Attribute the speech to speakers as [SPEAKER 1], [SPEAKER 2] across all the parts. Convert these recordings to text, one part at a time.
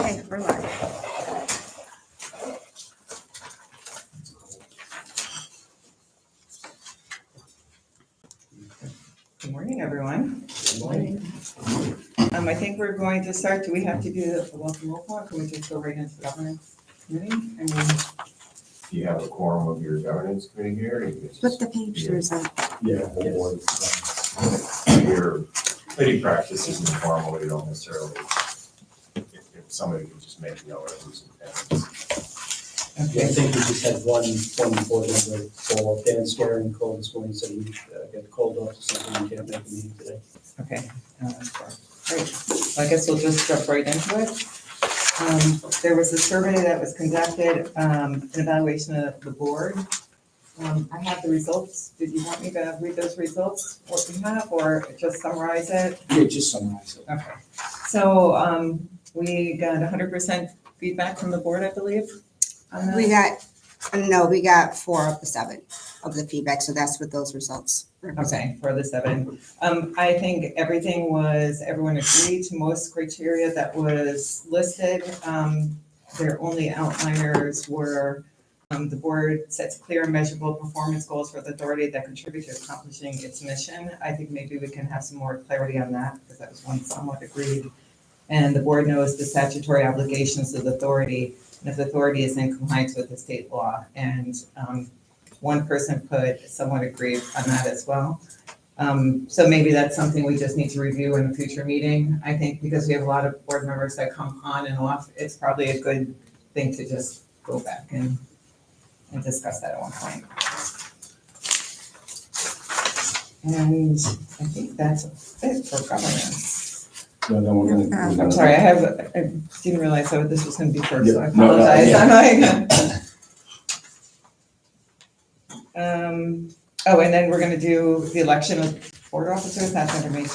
[SPEAKER 1] Okay, we're live.
[SPEAKER 2] Good morning, everyone.
[SPEAKER 1] Good morning.
[SPEAKER 2] I think we're going to start. Do we have to do the welcome roll call, or can we just go right into the governance committee? I mean,
[SPEAKER 3] Do you have a quorum of your governance committee here? Or you can
[SPEAKER 1] Flip
[SPEAKER 3] just,
[SPEAKER 1] the page, there's a,
[SPEAKER 3] yeah, whole board. Your committee practice isn't formal, you don't necessarily, if somebody could just make note of who's in attendance.
[SPEAKER 4] Yeah, I
[SPEAKER 2] okay,
[SPEAKER 4] think we just had one before the call. Dan Scaring called this morning, said we got called off to something, we can't make a meeting today.
[SPEAKER 2] okay. Great. I guess we'll just jump right into it. There was a survey that was conducted, an evaluation of the board. I have the results. Did you want me to read those results, what we have, or just summarize it?
[SPEAKER 4] Yeah, just summarize it.
[SPEAKER 2] Okay, so, we got 100% feedback from the board, I believe, on that?
[SPEAKER 1] we got 4 of the 7 of the feedback, so that's what those results represent.
[SPEAKER 2] Okay, for the 7. I think everyone agreed to most criteria that was listed. Their only outliners were, the board sets clear and measurable performance goals for the authority that contribute to accomplishing its mission. I think maybe we can have some more clarity on that, because that was one somewhat agreed. And the board knows the statutory obligations of the authority, and if the authority is in compliance with the state law. And one person put somewhat agreed on that as well. So maybe that's something we just need to review in a future meeting. I think because we have a lot of board members that come on and off, it's probably a good thing to just go back and discuss that at one point. And I think that's it for governance.
[SPEAKER 3] No, then we're gonna.
[SPEAKER 2] I'm sorry, I didn't realize that this was gonna be first, so I
[SPEAKER 3] Yeah, no, no,
[SPEAKER 2] apologize.
[SPEAKER 3] yeah.
[SPEAKER 2] I'm like, oh, and then we're gonna do the election of board officers, that's under me.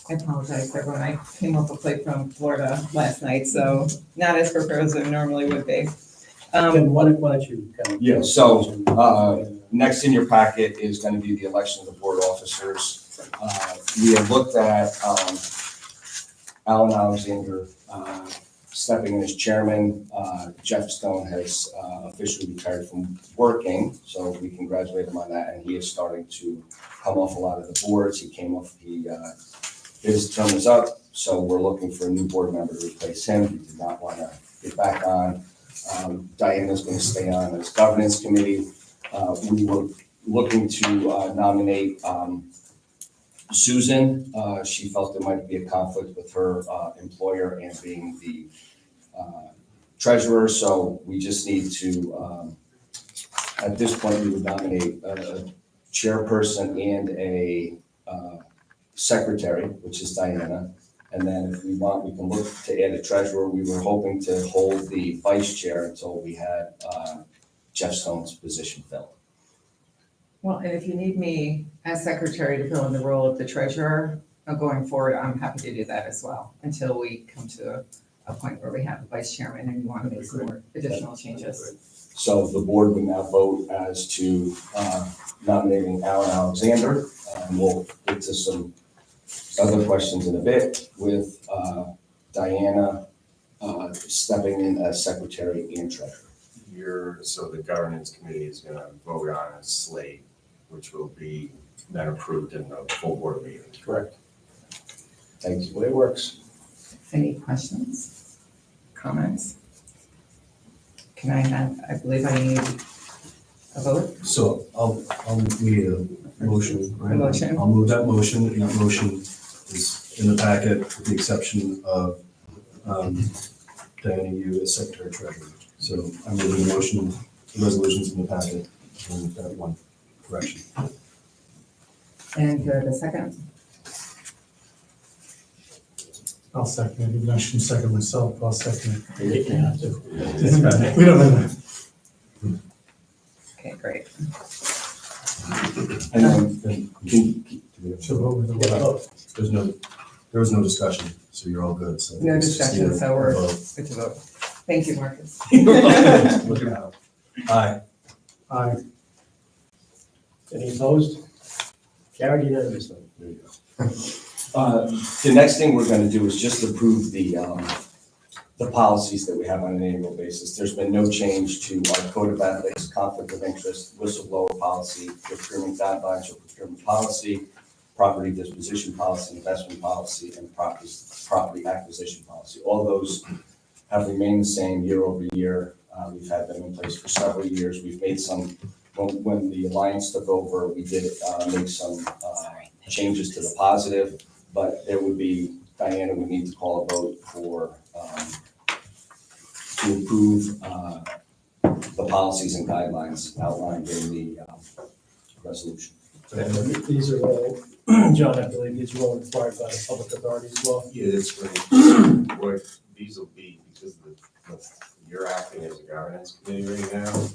[SPEAKER 2] I apologize, everyone, I came off a flight from Florida last night, so not as prepared as I normally would be.
[SPEAKER 4] Then why don't you kind of?
[SPEAKER 5] Yeah, so, next in your packet is gonna be the election of the board officers. We have looked at, Alan Alexander, stepping in as chairman. Jeff Stone has, officially retired from working, so we congratulate him on that, and he is starting to come off a lot of the boards. His term is up, so we're looking for a new board member to replace him. He did not wanna get back on. Diana's gonna stay on as governance committee. We were looking to nominate Susan. She felt there might be a conflict with her employer and being the treasurer, so we just need to, at this point, we would nominate a chairperson and a secretary, which is Diana. And then if we want, we can look to add a treasurer. We were hoping to hold the vice chair until we had Jeff Stone's position filled.
[SPEAKER 2] Well, and if you need me as secretary to fill in the role of the treasurer, going forward, I'm happy to do that as well, until we come to a point where we have a vice chairman and you want to make some more additional changes.
[SPEAKER 5] So the board would now vote as to nominating Alan Alexander. We'll get to some other questions in a bit with Diana stepping in as secretary and treasurer.
[SPEAKER 3] So the governance committee is gonna vote on a slate, which will be then approved in the full board meeting.
[SPEAKER 4] Correct.
[SPEAKER 5] That's the way it works.
[SPEAKER 2] Any questions, comments? I believe I need a vote.
[SPEAKER 6] So I'll need a motion, right?
[SPEAKER 2] A motion.
[SPEAKER 6] I'll move that motion, and that motion is in the packet with the exception of Diana, you as secretary treasurer. So I'm moving the motion, the resolutions in the packet, and that one correction.
[SPEAKER 2] And the second?
[SPEAKER 7] I'll second it. I should second myself. I'll second it.
[SPEAKER 4] You have to.
[SPEAKER 7] We don't have that.
[SPEAKER 2] Okay, great.
[SPEAKER 5] And then,
[SPEAKER 7] So vote with the
[SPEAKER 4] Yeah,
[SPEAKER 7] vote.
[SPEAKER 4] vote.
[SPEAKER 6] There was no discussion, so you're all good. So
[SPEAKER 2] No
[SPEAKER 6] it's just
[SPEAKER 2] discussion,
[SPEAKER 6] either
[SPEAKER 2] so we're
[SPEAKER 6] vote.
[SPEAKER 2] good to vote. Thank you, Marcus.
[SPEAKER 6] Look at how. Aye.
[SPEAKER 7] Aye.
[SPEAKER 4] Any opposed? Carried unanimously.
[SPEAKER 6] There you go.
[SPEAKER 5] the next thing we're gonna do is just approve the the policies that we have on an annual basis. There's been no change to our code of ethics, conflict of interest, whistleblower policy, procurement guidelines or procurement policy, property disposition policy, investment policy, and property acquisition policy. All those have remained the same year over year. We've had them in place for several years. We've made some, when the Alliance took over, we did make some changes to the positive, but there would be, Diana would need to call a vote for, to approve the policies and guidelines outlined in the resolution.
[SPEAKER 4] These are all, John, I believe these are all required by the public authorities law.
[SPEAKER 3] Yeah, it's really, what these will be, because you're acting as a governance committee right now.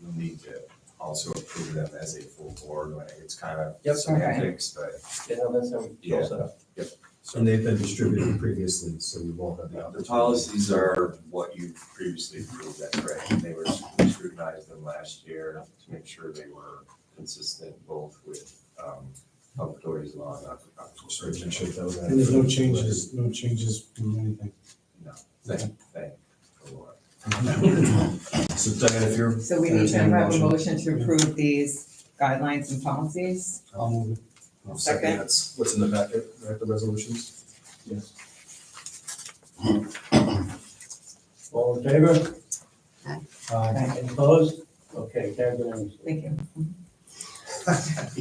[SPEAKER 3] You'll need to also approve them as a full board, like it's kind of
[SPEAKER 4] Yep.
[SPEAKER 3] semantics, but
[SPEAKER 4] Yeah, no, that's how we all set up.
[SPEAKER 6] And they've been distributed previously, so you've all had the
[SPEAKER 3] the
[SPEAKER 6] opportunity.
[SPEAKER 3] policies are what you previously approved, that's right. And they were scrutinized them last year to make sure they were consistent both with public authorities law and
[SPEAKER 6] Sorry, make sure that was.
[SPEAKER 7] And there's no changes from anything.
[SPEAKER 3] No, thank the Lord.
[SPEAKER 6] So Diana, if you're.
[SPEAKER 2] So we need to
[SPEAKER 6] entertaining
[SPEAKER 2] have a motion to approve these guidelines and policies.
[SPEAKER 7] I'll move it.
[SPEAKER 6] I'll
[SPEAKER 2] Second.
[SPEAKER 6] That's what's in the packet, right, the resolutions?
[SPEAKER 4] All in favor?
[SPEAKER 7] Aye.
[SPEAKER 4] Any opposed? Okay, carried unanimously.
[SPEAKER 2] Thank you.
[SPEAKER 5] The
[SPEAKER 2] I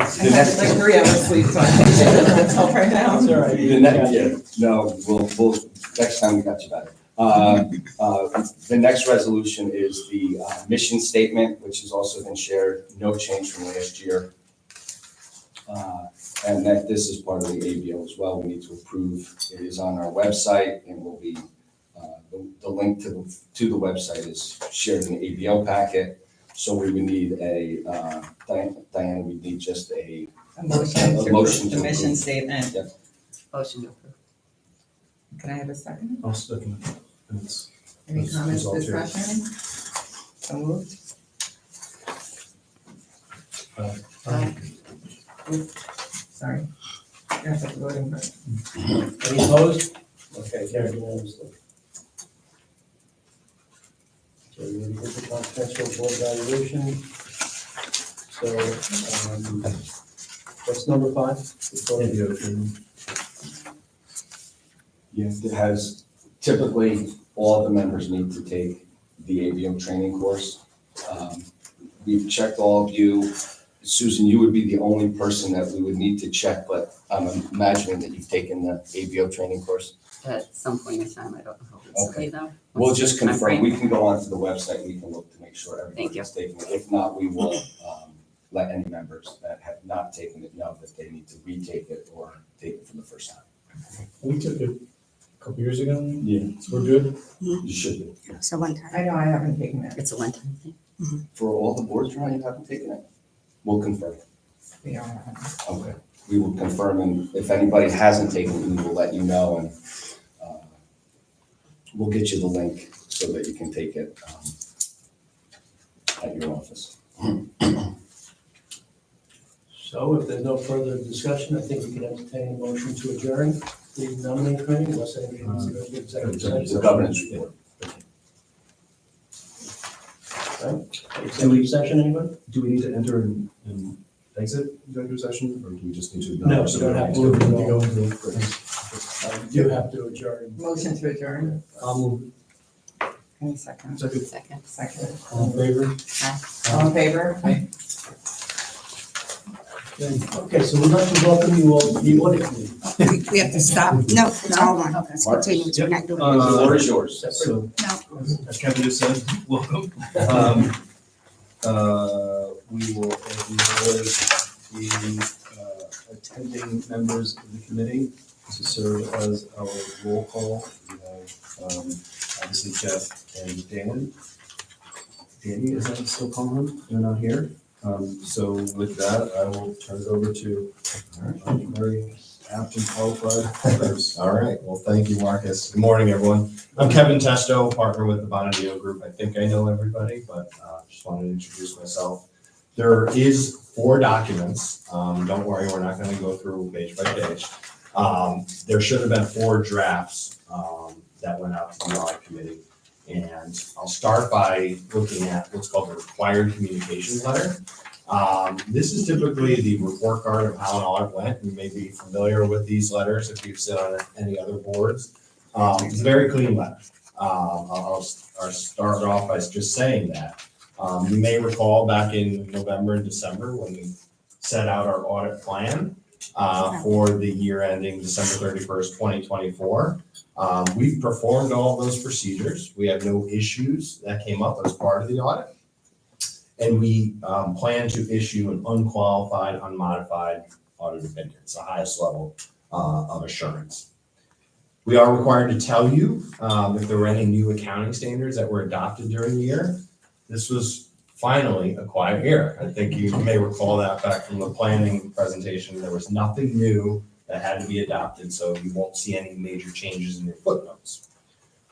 [SPEAKER 2] had
[SPEAKER 5] next-
[SPEAKER 2] like 3 hours sleep, so I think that's all right now.
[SPEAKER 4] That's all right.
[SPEAKER 5] The next, yeah, no, we'll, next time we got you better. The next resolution is the mission statement, which has also been shared, no change from last year. And that this is part of the ABO as well, we need to approve. It is on our website and will be, the link to the website is shared in the ABO packet. So we would need Diana, we need just a
[SPEAKER 2] A motion to
[SPEAKER 5] A motion
[SPEAKER 2] approve the
[SPEAKER 5] to
[SPEAKER 2] mission
[SPEAKER 5] approve.
[SPEAKER 2] statement.
[SPEAKER 5] Yep.
[SPEAKER 8] Motion to approve.
[SPEAKER 2] Can I have a second?
[SPEAKER 7] I'll second it. And it's-
[SPEAKER 2] Any
[SPEAKER 7] That's
[SPEAKER 2] comments,
[SPEAKER 7] result here.
[SPEAKER 2] discussion? So moved.
[SPEAKER 7] Aye.
[SPEAKER 2] Sorry. You have to vote in first.
[SPEAKER 4] Any opposed? Okay, carried unanimously. So we did the confidential board evaluation. So, what's number 5?
[SPEAKER 6] Yeah, yeah.
[SPEAKER 5] Yeah, it has, typically, all the members need to take the ABO training course. We've checked all of you. Susan, you would be the only person that we would need to check, but I'm imagining that you've taken the ABO training course.
[SPEAKER 8] At some point in time, I don't know if it's
[SPEAKER 5] Okay.
[SPEAKER 8] though.
[SPEAKER 5] We'll
[SPEAKER 8] What's
[SPEAKER 5] just
[SPEAKER 8] the timeframe?
[SPEAKER 5] confirm, we can go onto the website, we can look to make sure
[SPEAKER 8] Thank you.
[SPEAKER 5] everybody's taking it. If not, we will let any members that have not taken it know that they need to retake it or take it for the first time.
[SPEAKER 7] We took it a couple years ago,
[SPEAKER 5] Yeah.
[SPEAKER 7] so we're good.
[SPEAKER 5] You should be.
[SPEAKER 1] So one time.
[SPEAKER 2] I know I haven't taken it.
[SPEAKER 8] It's a one-time thing.
[SPEAKER 5] For all the boards, Ron, you haven't taken it? We'll confirm.
[SPEAKER 2] We don't have it.
[SPEAKER 5] Okay. We will confirm, and if anybody hasn't taken it, we will let you know, and we'll get you the link so that you can take it at your office.
[SPEAKER 4] So if there's no further discussion, I think we can entertain a motion to adjourn the nominating committee, unless anybody wants to go to executive
[SPEAKER 5] It's
[SPEAKER 4] session.
[SPEAKER 5] a governance report.
[SPEAKER 4] Right? Executive session, anybody?
[SPEAKER 6] Do we need to enter and exit executive session, or do we just need to?
[SPEAKER 4] No, you don't have to.
[SPEAKER 7] We're good to go into it.
[SPEAKER 4] You do have to adjourn.
[SPEAKER 2] Motion to adjourn.
[SPEAKER 7] I'll move.
[SPEAKER 2] Any second?
[SPEAKER 7] Second.
[SPEAKER 8] Second.
[SPEAKER 2] Second.
[SPEAKER 7] All in favor?
[SPEAKER 2] All in favor?
[SPEAKER 4] Okay, so we'd like to welcome you all to the audit committee.
[SPEAKER 1] We have to stop. No, it's all one. Let's continue. We're not doing
[SPEAKER 5] The
[SPEAKER 1] it.
[SPEAKER 5] floor is yours.
[SPEAKER 4] Separate.
[SPEAKER 6] So, as Kevin just said, welcome. We will be attending members of the committee to serve as our roll call. We have, obviously Jeff and Dan. Danny, is that still calling? They're not here. So with that, I will turn it over to our very apt and qualified members.
[SPEAKER 3] All right, well, thank you, Marcus. Good morning, everyone. I'm Kevin Testo, partner with the Bonadio Group. I think I know everybody, but just wanted to introduce myself. There is 4 documents. Don't worry, we're not going to go through page by page. There should have been 4 drafts that went out to the audit committee. And I'll start by looking at what's called the required communications letter. This is typically the report card of how an audit went. You may be familiar with these letters if you've sit on any other boards. It's a very clean letter. I'll start off by just saying that. You may recall back in November and December when we set out our audit plan for the year ending December 31st, 2024. We've performed all of those procedures. We have no issues that came up as part of the audit. And we plan to issue an unqualified, unmodified audit opinion. It's the highest level of assurance. We are required to tell you if there were any new accounting standards that were adopted during the year. This was finally a quiet year. I think you may recall that back from the planning presentation. There was nothing new that had to be adopted, so you won't see any major changes in your footnotes.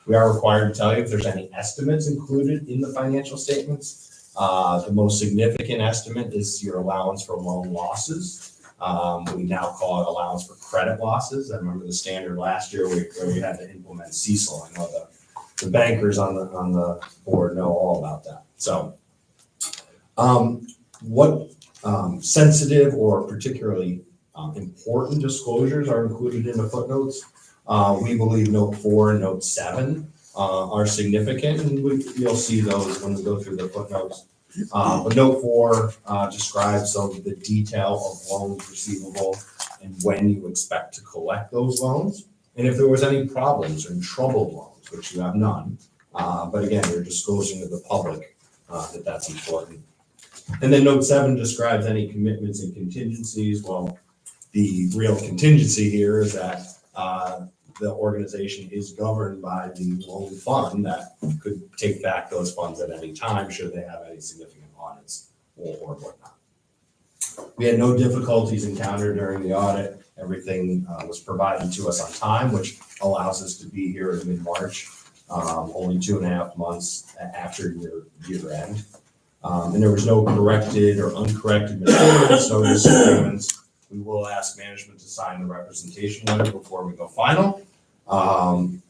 [SPEAKER 3] We are required to tell you if there's any estimates included in the financial statements. The most significant estimate is your allowance for loan losses. We now call it allowance for credit losses. I remember the standard last year where we had to implement CECL. I know the bankers on the board know all about that. So what sensitive or particularly important disclosures are included in the footnotes? We believe note 4 and note 7 are significant, and you'll see those when we go through the footnotes. But note 4 describes some of the detail of loans receivable and when you expect to collect those loans, and if there was any problems or troubled loans, which you have none. But again, you're disclosing to the public that that's important. And then note 7 describes any commitments and contingencies. Well, the real contingency here is that the organization is governed by the loan fund that could take back those funds at any time should they have any significant audits or whatnot. We had no difficulties encountered during the audit. Everything was provided to us on time, which allows us to be here in mid-March, only 2.5 months after your year end. And there was no corrected or uncorrected mistakes, no disagreements. We will ask management to sign the representation letter before we go final.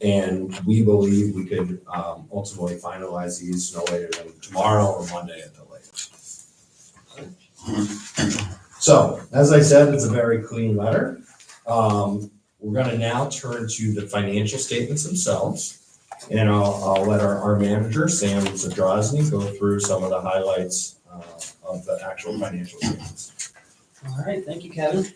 [SPEAKER 3] And we believe we could ultimately finalize these no later than tomorrow or Monday at the latest. So, as I said, it's a very clean letter. We're going to now turn to the financial statements themselves. And I'll let our manager, Sam Zadrozny, go through some of the highlights of the actual financial statements.
[SPEAKER 9] All right, thank you, Kevin.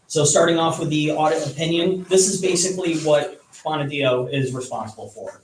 [SPEAKER 9] So starting off with the audit opinion, this is basically what Bonadio is responsible for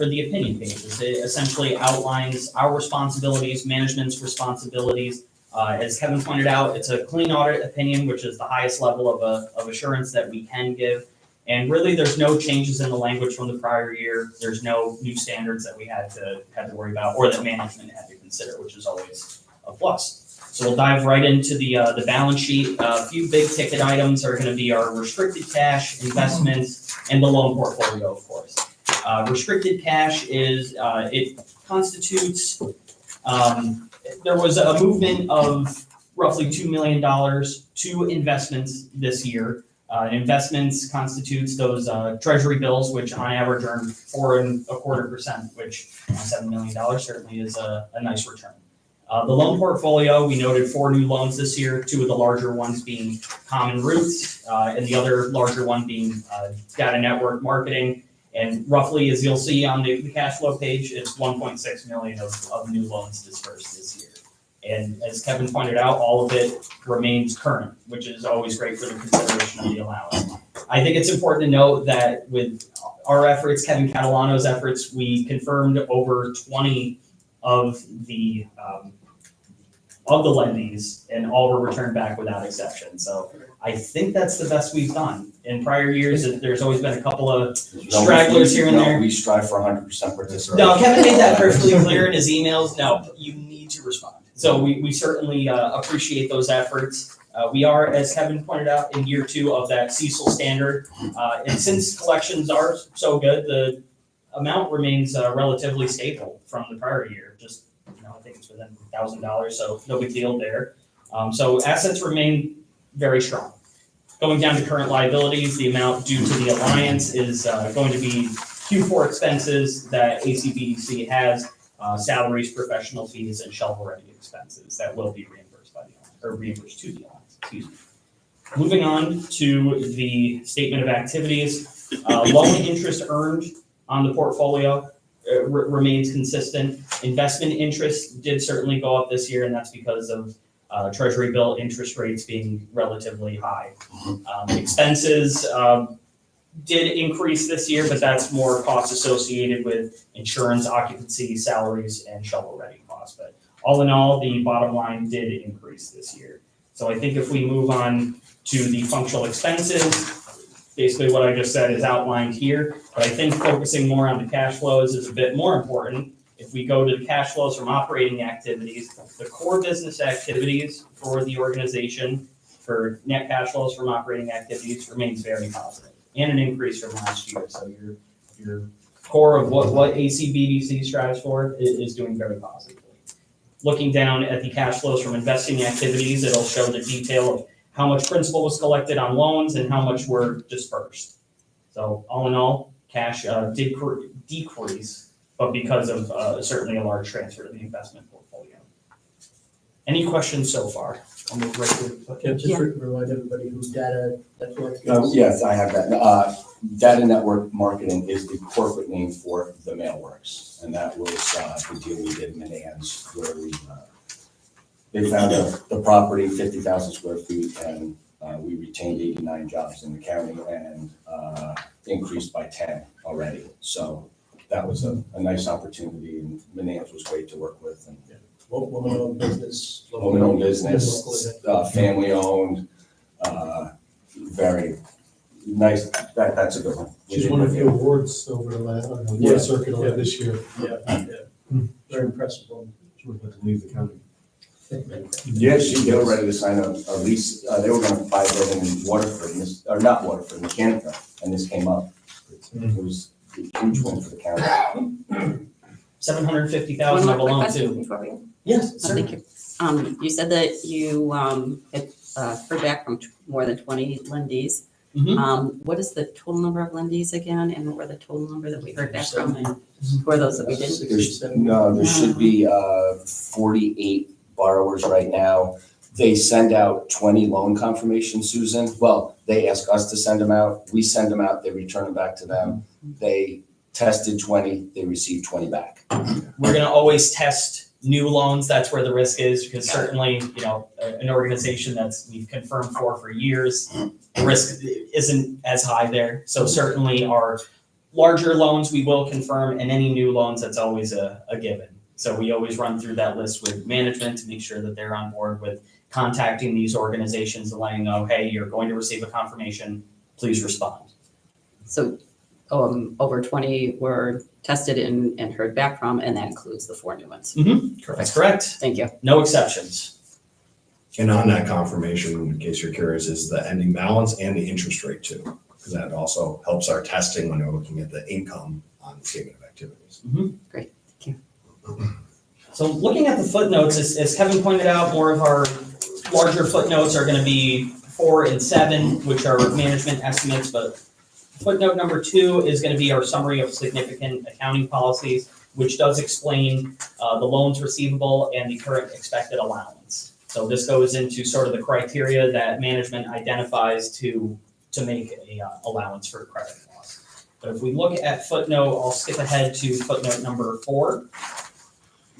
[SPEAKER 9] the opinion pages. It essentially outlines our responsibilities, management's responsibilities. As Kevin pointed out, it's a clean audit opinion, which is the highest level of assurance that we can give. And really, there's no changes in the language from the prior year. There's no new standards that we had to worry about or that management had to consider, which is always a plus. So we'll dive right into the balance sheet. A few big ticket items are going to be our restricted cash, investments, and the loan portfolio, of course. Restricted cash is, it constitutes, there was a movement of roughly $2 million to investments this year. Investments constitutes those treasury bills, which on average earn 4.25%, which $7 million certainly is a nice return. The loan portfolio, we noted 4 new loans this year, 2 of the larger ones being Common Roots, and the other larger one being Data Network Marketing. And roughly, as you'll see on the cash flow page, it's 1.6 million of new loans dispersed this year. And as Kevin pointed out, all of it remains current, which is always great for the consideration of the allowance. I think it's important to note that with our efforts, Kevin Catalano's efforts, we confirmed over 20 of the lendees, and all were returned back without exception. So I think that's the best we've done. In prior years, there's always been a couple of stragglers here and there.
[SPEAKER 5] We strive for 100% participation.
[SPEAKER 9] No, Kevin made that perfectly clear in his emails. No, you need to respond. So we certainly appreciate those efforts. We are, as Kevin pointed out, in year 2 of that CECL standard. And since collections are so good, the amount remains relatively stable from the prior year. Just, I think it's within $1,000, so no big deal there. So assets remain very strong. Going down to current liabilities, the amount due to the Alliance is going to be Q4 expenses that ACBDC has, salaries, professional fees, and shovel-ready expenses that will be reimbursed by the Alliance, or reimbursed to the Alliance, excuse me. Moving on to the statement of activities, loan interest earned on the portfolio remains consistent. Investment interest did certainly go up this year, and that's because of Treasury bill interest rates being relatively high. Expenses did increase this year, but that's more costs associated with insurance, occupancy, salaries, and shovel-ready costs. But all in all, the bottom line did increase this year. So I think if we move on to the functional expenses, basically what I just said is outlined here, but I think focusing more on the cash flows is a bit more important. If we go to the cash flows from operating activities, the core business activities for the organization for net cash flows from operating activities remains very positive and an increase from last year. So your core of what ACBDC strives for is doing very positively. Looking down at the cash flows from investing activities, it'll show the detail of how much principal was collected on loans and how much were dispersed. So all in all, cash did decrease, but because of certainly a large transfer to the investment portfolio. Any questions so far? I'll move right to
[SPEAKER 4] Okay, just remind everybody who data network is.
[SPEAKER 5] Yes, I have that. Data Network Marketing is the corporate name for the Mailworks, and that was the deal we did in Manans, where they found the property, 50,000 square feet, and we retained 89 jobs in the county and increased by 10 already. So that was a nice opportunity, and Manans was great to work with. And
[SPEAKER 4] Woman-owned business.
[SPEAKER 5] woman-owned business, family-owned, very nice. That's a good one.
[SPEAKER 7] She's won a few awards over the last,
[SPEAKER 4] Yeah.
[SPEAKER 7] award circuit over this year.
[SPEAKER 4] Yeah. Very impressive one.
[SPEAKER 6] She would have to leave the county.
[SPEAKER 5] Yeah, they were ready to sign a lease. They were gonna buy a building in Waterford, or not Waterford, Mechanical, and this came up. It was a huge win for the county.
[SPEAKER 9] 750,000 of a
[SPEAKER 8] One more
[SPEAKER 9] loan
[SPEAKER 8] quick question
[SPEAKER 9] too.
[SPEAKER 8] before we-
[SPEAKER 9] Yes,
[SPEAKER 8] Oh, thank you. You said that you had heard back from more than 20 lendees. What is the total number of lendees again, and what were the total number that we heard back from, and who are those that we didn't?
[SPEAKER 5] There should be 48 borrowers right now. They send out 20 loan confirmations, Susan. Well, they ask us to send them out. We send them out, they return them back to them. They tested 20, they received 20 back.
[SPEAKER 9] We're gonna always test new loans, that's where the risk is, because certainly, an organization we've confirmed for years, the risk isn't as high there. So certainly our larger loans, we will confirm, and any new loans, that's always a given. So we always run through that list with management to make sure that they're on board with contacting these organizations and letting them know, hey, you're going to receive a confirmation, please respond.
[SPEAKER 8] So over 20 were tested and heard back from, and that includes the 4 new ones.
[SPEAKER 9] That's correct.
[SPEAKER 8] Thank you.
[SPEAKER 9] No exceptions.
[SPEAKER 3] And on that confirmation, in case you're curious, is the ending balance and the interest rate too, because that also helps our testing when we're looking at the income on the statement of activities.
[SPEAKER 8] Great, thank you.
[SPEAKER 9] So looking at the footnotes, as Kevin pointed out, more of our larger footnotes are gonna be 4 and 7, which are management estimates, but footnote number 2 is gonna be our summary of significant accounting policies, which does explain the loans receivable and the current expected allowance. So this goes into sort of the criteria that management identifies to make a allowance for credit loss. But if we look at footnote, I'll skip ahead to footnote number 4.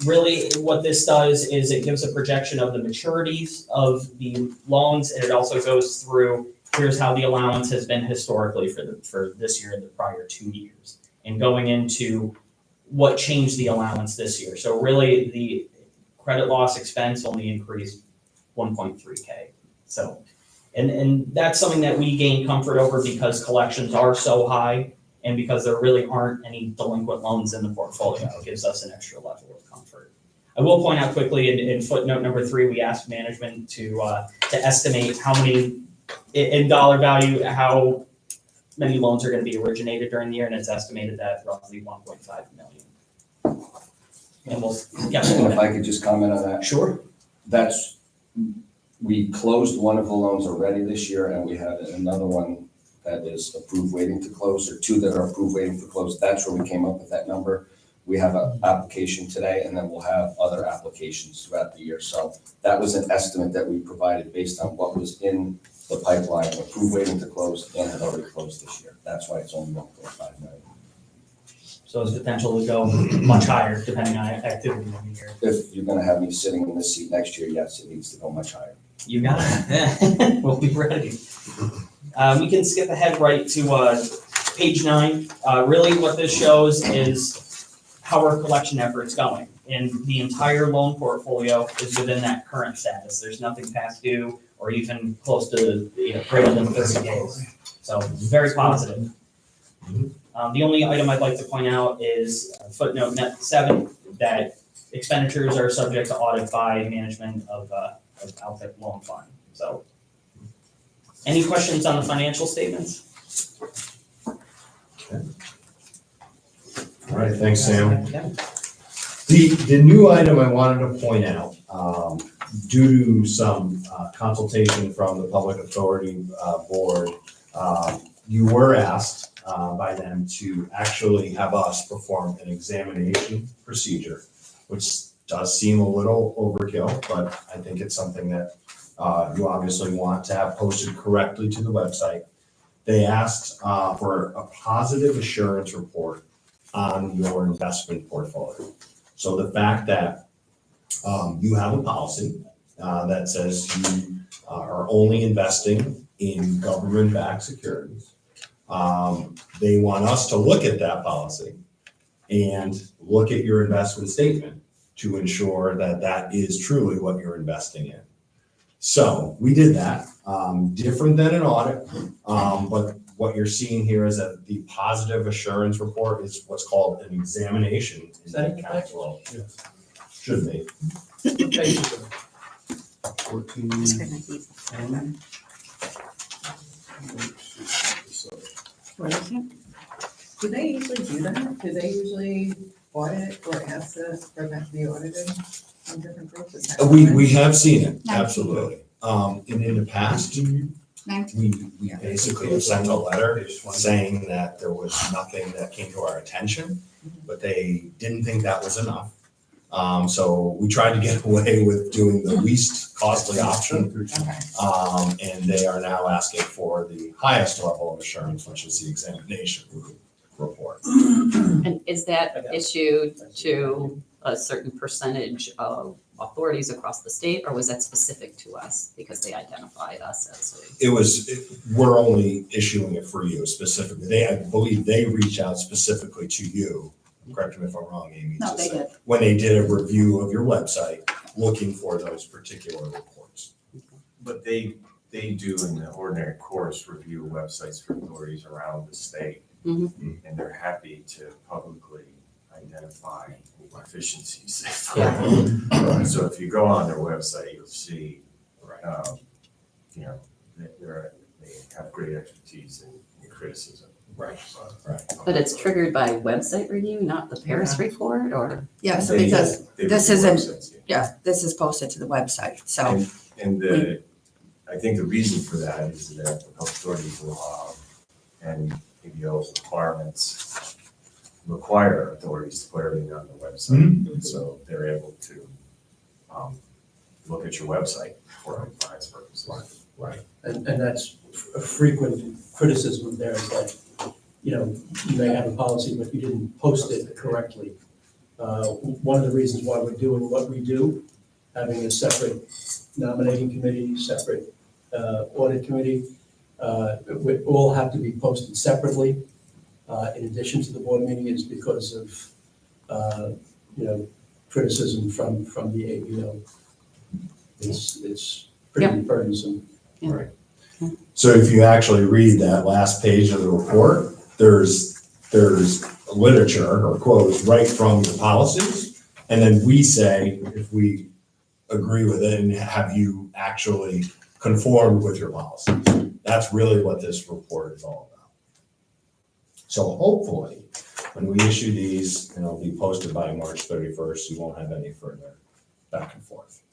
[SPEAKER 9] Really, what this does is it gives a projection of the maturities of the loans, and it also goes through, here's how the allowance has been historically for this year and the prior 2 years, and going into what changed the allowance this year. So really, the credit loss expense only increased 1.3K. So, and that's something that we gain comfort over because collections are so high, and because there really aren't any delinquent loans in the portfolio. It gives us an extra level of comfort. I will point out quickly in footnote number 3, we asked management to estimate how many, in dollar value, how many loans are going to be originated during the year, and it's estimated at roughly 1.5 million. And we'll get
[SPEAKER 5] And if I could just comment on that.
[SPEAKER 9] Sure.
[SPEAKER 5] That's We closed one of the loans already this year, and we had another one that is approved waiting to close, or two that are approved waiting to close. That's where we came up with that number. We have an application today, and then we'll have other applications throughout the year. So that was an estimate that we provided based on what was in the pipeline, approved waiting to close, and had already closed this year. That's why it's only 1.5 million.
[SPEAKER 9] So it's potential to go much higher depending on activity in the year.
[SPEAKER 5] If you're gonna have me sitting in this seat next year, yes, it needs to go much higher.
[SPEAKER 9] You got it. We'll be ready. We can skip ahead right to page 9. Really what this shows is how our collection effort's going. And the entire loan portfolio is within that current status. There's nothing past due or even close to, greater than 30 days. So very positive. The only item I'd like to point out is footnote 7, that expenditures are subject to audit by management of Outfit Loan Fund. So, any questions on the financial statements?
[SPEAKER 3] All right, thanks, Sam.
[SPEAKER 9] Yeah.
[SPEAKER 3] The new item I wanted to point out, due to some consultation from the Public Authority Board, you were asked by them to actually have us perform an examination procedure, which does seem a little overkill, but I think it's something that you obviously want to have posted correctly to the website. They asked for a positive assurance report on your investment portfolio. So the fact that you have a policy that says you are only investing in government-backed securities. They want us to look at that policy and look at your investment statement to ensure that that is truly what you're investing in. So we did that, different than an audit, but what you're seeing here is that the positive assurance report is what's called an examination.
[SPEAKER 4] Is that in the
[SPEAKER 3] cash flow. Should be.
[SPEAKER 4] Okay.
[SPEAKER 6] 14.
[SPEAKER 1] It's gonna be- What is it?
[SPEAKER 2] Do they usually do that? Do they usually audit or ask for that to be audited on different groups? Is that
[SPEAKER 3] We
[SPEAKER 2] common?
[SPEAKER 3] have seen it,
[SPEAKER 1] 19.
[SPEAKER 3] absolutely. And in the past,
[SPEAKER 1] 19.
[SPEAKER 3] we basically sent a letter saying that there was nothing that came to our attention, but they didn't think that was enough. So we tried to get away with doing the least costly option.
[SPEAKER 1] Okay.
[SPEAKER 3] And they are now asking for the highest level of assurance, which is the examination report.
[SPEAKER 8] And is that issued to a certain percentage of authorities across the state, or was that specific to us because they identified us as
[SPEAKER 3] We're only issuing it for you specifically. I believe they reached out specifically to you. Correct me if I'm wrong, Amy.
[SPEAKER 1] No,
[SPEAKER 3] to
[SPEAKER 1] they
[SPEAKER 3] say-
[SPEAKER 1] did.
[SPEAKER 3] When they did a review of your website, looking for those particular reports.
[SPEAKER 10] But they do in the ordinary course review websites for authorities around the state.
[SPEAKER 8] Mhm.
[SPEAKER 10] And they're happy to publicly identify efficiencies.
[SPEAKER 3] Right.
[SPEAKER 10] So if you go on their website, you'll see,
[SPEAKER 3] Right.
[SPEAKER 10] that they have great expertise in criticism.
[SPEAKER 3] Right.
[SPEAKER 8] But it's triggered by website review, not the Paris report, or?
[SPEAKER 1] Yeah, so
[SPEAKER 10] They-
[SPEAKER 1] because
[SPEAKER 10] they
[SPEAKER 1] this
[SPEAKER 10] review
[SPEAKER 1] isn't-
[SPEAKER 10] websites, yeah.
[SPEAKER 1] yeah, this is posted to the website, so.
[SPEAKER 10] And I think the reason for that is that the public authorities law and ABO's requirements require authorities to put everything on the website. So they're able to look at your website for compliance purposes.
[SPEAKER 3] Right.
[SPEAKER 4] And that's a frequent criticism there is that, you may have a policy, but you didn't post it correctly. One of the reasons why we're doing what we do, having a separate nominating committee, separate audit committee, we all have to be posted separately, in addition to the board meeting, is because of, criticism from the ABO. It's pretty burdensome.
[SPEAKER 3] So if you actually read that last page of the report, there's literature or quotes right from the policies. And then we say, if we agree with it and have you actually conformed with your policies. That's really what this report is all about. So hopefully, when we issue these, and it'll be posted by March 31st, you won't have any further back and forth.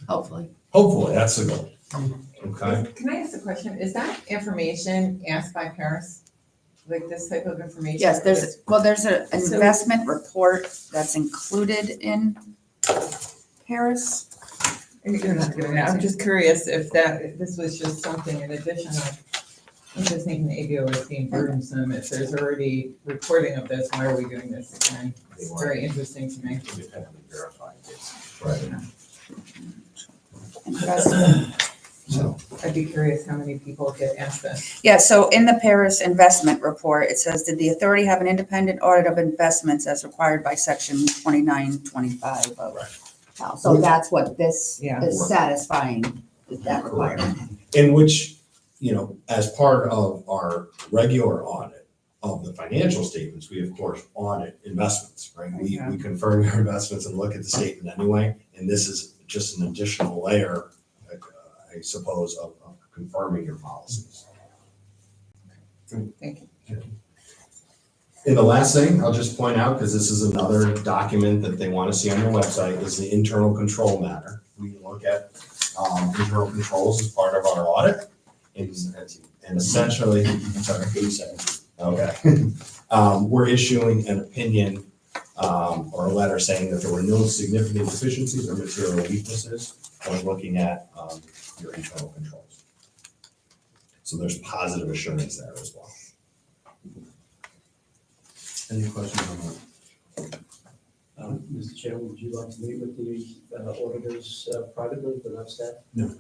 [SPEAKER 1] Hopefully.
[SPEAKER 3] Hopefully, that's the goal. Okay?
[SPEAKER 2] Can I ask a question? Is that information asked by Paris? Like this type of information?
[SPEAKER 11] Yes, there's an
[SPEAKER 2] So-
[SPEAKER 11] investment report that's included in Paris.
[SPEAKER 2] You're not doing it. I'm just curious if this was just something in addition of, I'm just thinking the ABO is being burdensome. If there's already reporting of this, why are we doing this again? It's very interesting to me.
[SPEAKER 10] Independently verified, yes.
[SPEAKER 3] Right.
[SPEAKER 11] Investment.
[SPEAKER 3] So,
[SPEAKER 2] I'd be curious how many people get asked this.
[SPEAKER 11] Yeah, so in the Paris investment report, it says, did the authority have an independent audit of investments as required by section 2925 of Cal? So that's what this
[SPEAKER 2] Yeah.
[SPEAKER 11] is satisfying, is that requirement.
[SPEAKER 3] in which, as part of our regular audit of the financial statements, we of course audit investments, right? We confirm your investments and look at the statement anyway, and this is just an additional layer, I suppose, of confirming your policies.
[SPEAKER 2] Thank you.
[SPEAKER 3] And the last thing I'll just point out, because this is another document that they want to see on their website, is the internal control matter. We look at internal controls as part of our audit. And essentially, I'm sorry, 87. Okay. We're issuing an opinion or a letter saying that there were no significant deficiencies or material weaknesses when looking at your internal controls. So there's positive assurance there as well.
[SPEAKER 6] Any questions on that?
[SPEAKER 4] Mr. Chairman, would you like to meet with the auditors privately without staff?
[SPEAKER 6] No,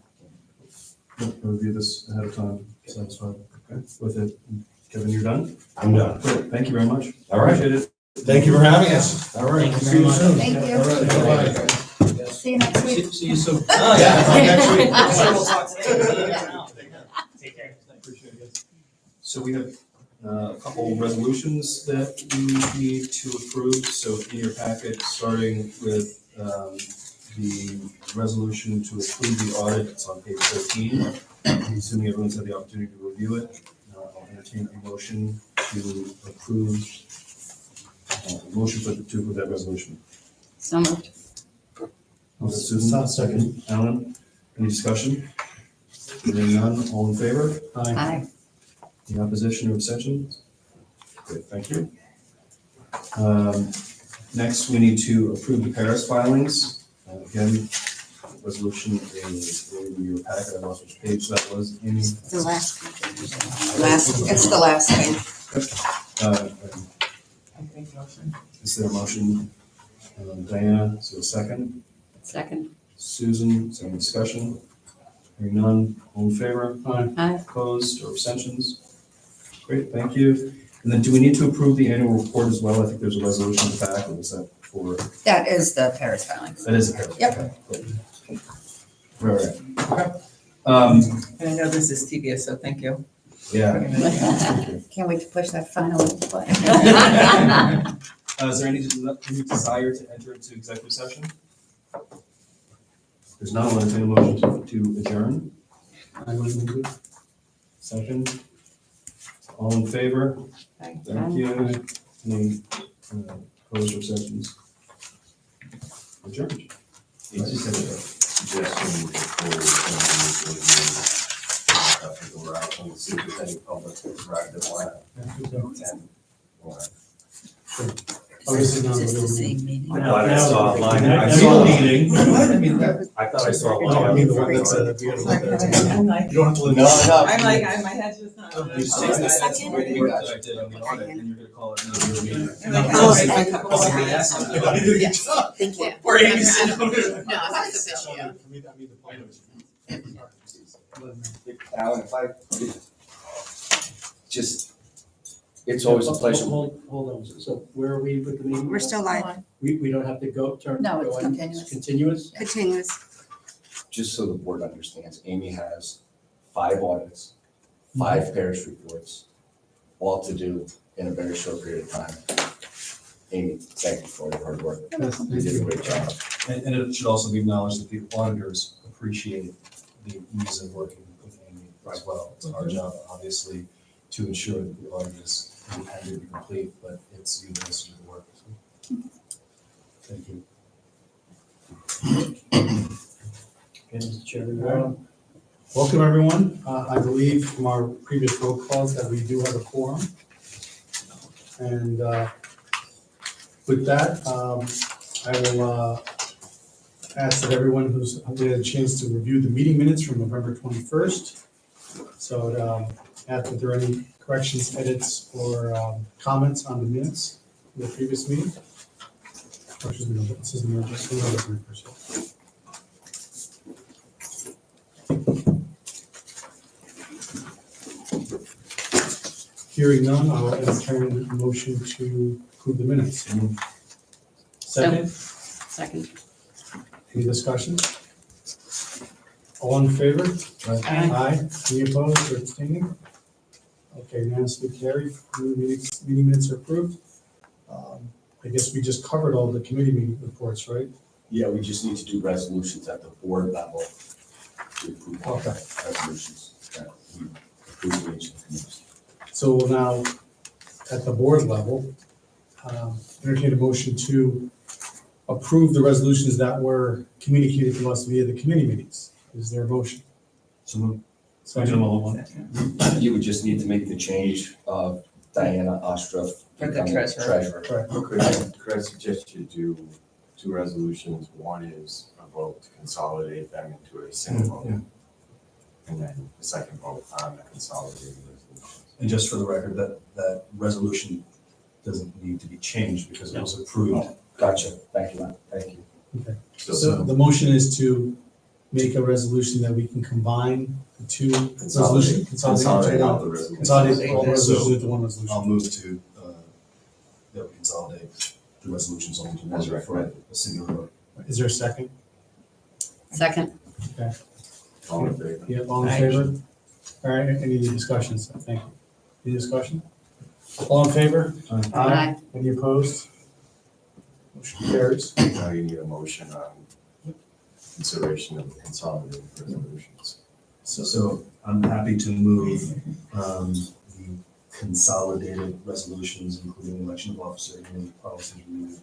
[SPEAKER 6] review this ahead of time, satisfied with it. Kevin, you're done?
[SPEAKER 3] I'm done.
[SPEAKER 6] Great, thank you very much.
[SPEAKER 3] All right.
[SPEAKER 6] Appreciate it.
[SPEAKER 3] Thank you for having us. All right.
[SPEAKER 9] Thank you very much.
[SPEAKER 11] Thank you.
[SPEAKER 3] All right. Bye-bye.
[SPEAKER 11] See you next week.
[SPEAKER 6] See you soon.
[SPEAKER 9] Oh, yeah.
[SPEAKER 3] Next week.
[SPEAKER 9] I'm sure we'll talk today. Take care.
[SPEAKER 6] Appreciate it. So we have a couple resolutions that we need to approve. So in your packet, starting with the resolution to approve the audit, it's on page 13. Assuming everyone's had the opportunity to review it, I'll entertain a motion to approve, to approve that resolution.
[SPEAKER 8] So moved.
[SPEAKER 6] Susan, second. Alan, any discussion? Hearing none, all in favor?
[SPEAKER 8] Aye.
[SPEAKER 6] Any opposition or abstentions? Great, thank you. Next, we need to approve the Paris filings. Again, resolution is in your packet. I lost which page that was. Amy?
[SPEAKER 1] The last.
[SPEAKER 11] It's the last thing.
[SPEAKER 2] I think motion.
[SPEAKER 6] Is there a motion? Diana, is there a second?
[SPEAKER 8] Second.
[SPEAKER 6] Susan, is there any discussion? Hearing none, all in favor?
[SPEAKER 8] Aye.
[SPEAKER 6] Opposed or abstentions? Great, thank you. And then do we need to approve the annual report as well? I think there's a resolution in the back, or is that for,
[SPEAKER 11] That is the Paris filings.
[SPEAKER 6] that is a Paris?
[SPEAKER 11] Yep.
[SPEAKER 6] Okay, great. Right, okay.
[SPEAKER 2] And I know this is tedious, so thank you.
[SPEAKER 6] Yeah.
[SPEAKER 11] Can't wait to push that final button.
[SPEAKER 6] Is there any desire to enter into executive session? There's not, I'll entertain a motion to adjourn.
[SPEAKER 4] I would move it.
[SPEAKER 6] Second. All in favor?
[SPEAKER 2] Aye.
[SPEAKER 6] Thank you. Any opposed or abstentions? Adjourned.
[SPEAKER 10] Suggestion before we go out and see if there's any public interactive line. And,
[SPEAKER 7] Obviously not a
[SPEAKER 11] Just the
[SPEAKER 7] real
[SPEAKER 11] same meeting.
[SPEAKER 10] I thought I saw a line.
[SPEAKER 4] Now-
[SPEAKER 10] I
[SPEAKER 4] now
[SPEAKER 10] saw-
[SPEAKER 4] you're meeting.
[SPEAKER 10] I thought I saw.
[SPEAKER 7] Oh, I mean the one that's, we had a look at.
[SPEAKER 2] I'm like,
[SPEAKER 7] You don't have to look.
[SPEAKER 2] I'm like, my head's just not.
[SPEAKER 6] You saw
[SPEAKER 2] Just a
[SPEAKER 6] that
[SPEAKER 2] second.
[SPEAKER 6] work that I did on the audit, and you're gonna call it another meeting.
[SPEAKER 2] I'm like, oh, my cup of coffee.
[SPEAKER 11] Thank you.
[SPEAKER 9] Or Amy said,
[SPEAKER 11] No, it's not official.
[SPEAKER 7] I mean, the point was.
[SPEAKER 5] Alan, if I just, it's always a pleasure.
[SPEAKER 4] Hold on, so where are we with the meeting?
[SPEAKER 1] We're still live,
[SPEAKER 4] We don't have to go.
[SPEAKER 11] No, it's
[SPEAKER 4] go in.
[SPEAKER 11] continuous.
[SPEAKER 4] It's continuous?
[SPEAKER 1] continuous.
[SPEAKER 5] Just so the board understands, Amy has 5 audits, 5 Paris reports, all to do in a very short period of time. Amy, thank you for your hard work. You did a great job.
[SPEAKER 6] And it should also be acknowledged that the auditors appreciate the ease of working with Amy as well. It's our job, obviously, to ensure that the audit is independent and complete, but it's you that has to do the work. So, thank you.
[SPEAKER 4] Okay, Mr. Chairman,
[SPEAKER 7] Welcome, everyone. I believe from our previous roll calls that we do have a quorum. And with that, I will ask that everyone who's had a chance to review the meeting minutes from November 21st. So ask if there are any corrections, edits, or comments on the minutes of the previous meeting. Or excuse me, this is November 21st. Hearing none, I'll entertain a motion to approve the minutes. Second,
[SPEAKER 8] Second.
[SPEAKER 7] any discussion? All in favor? Aye. Any opposed or abstaining? Okay, unanimously carried. Meeting minutes are approved. I guess we just covered all the committee meeting reports, right?
[SPEAKER 5] Yeah, we just need to do resolutions at the board level to approve all
[SPEAKER 7] Okay.
[SPEAKER 5] resolutions that we approve for each of the committees.
[SPEAKER 7] So we'll now, at the board level, entertain a motion to approve the resolutions that were communicated to us via the committee meetings. Is there a motion?
[SPEAKER 6] So move.
[SPEAKER 7] Second.
[SPEAKER 5] You would just need to make the change of Diana Ostroff
[SPEAKER 2] For the
[SPEAKER 5] becoming
[SPEAKER 2] treasurer.
[SPEAKER 10] Could I suggest you do two resolutions? One is a vote to consolidate them into a single vote. And then the second vote on the consolidated resolutions.
[SPEAKER 6] And just for the record, that resolution doesn't need to be changed because it was approved.
[SPEAKER 5] Gotcha, thank you, Matt, thank you.
[SPEAKER 7] Okay.
[SPEAKER 10] So
[SPEAKER 7] So the motion is to make a resolution that we can combine the two resolutions.
[SPEAKER 10] consolidate all the resolutions.
[SPEAKER 7] Consolidate all the
[SPEAKER 6] So-
[SPEAKER 7] resolutions into one resolution.
[SPEAKER 6] I'll move to, that we consolidate the resolutions onto one
[SPEAKER 10] As
[SPEAKER 6] for
[SPEAKER 10] recommended.
[SPEAKER 6] a single vote.
[SPEAKER 7] Is there a second?
[SPEAKER 8] Second.
[SPEAKER 10] All in favor?
[SPEAKER 7] Yeah, all in favor? All right, any discussions? Thank you. Any discussion? All in favor?
[SPEAKER 8] Aye.
[SPEAKER 7] Any opposed? Motion carries.
[SPEAKER 10] Now you need a motion on consideration of the consolidated resolutions.
[SPEAKER 6] So I'm happy to move the consolidated resolutions, including election of officer, committee policies review,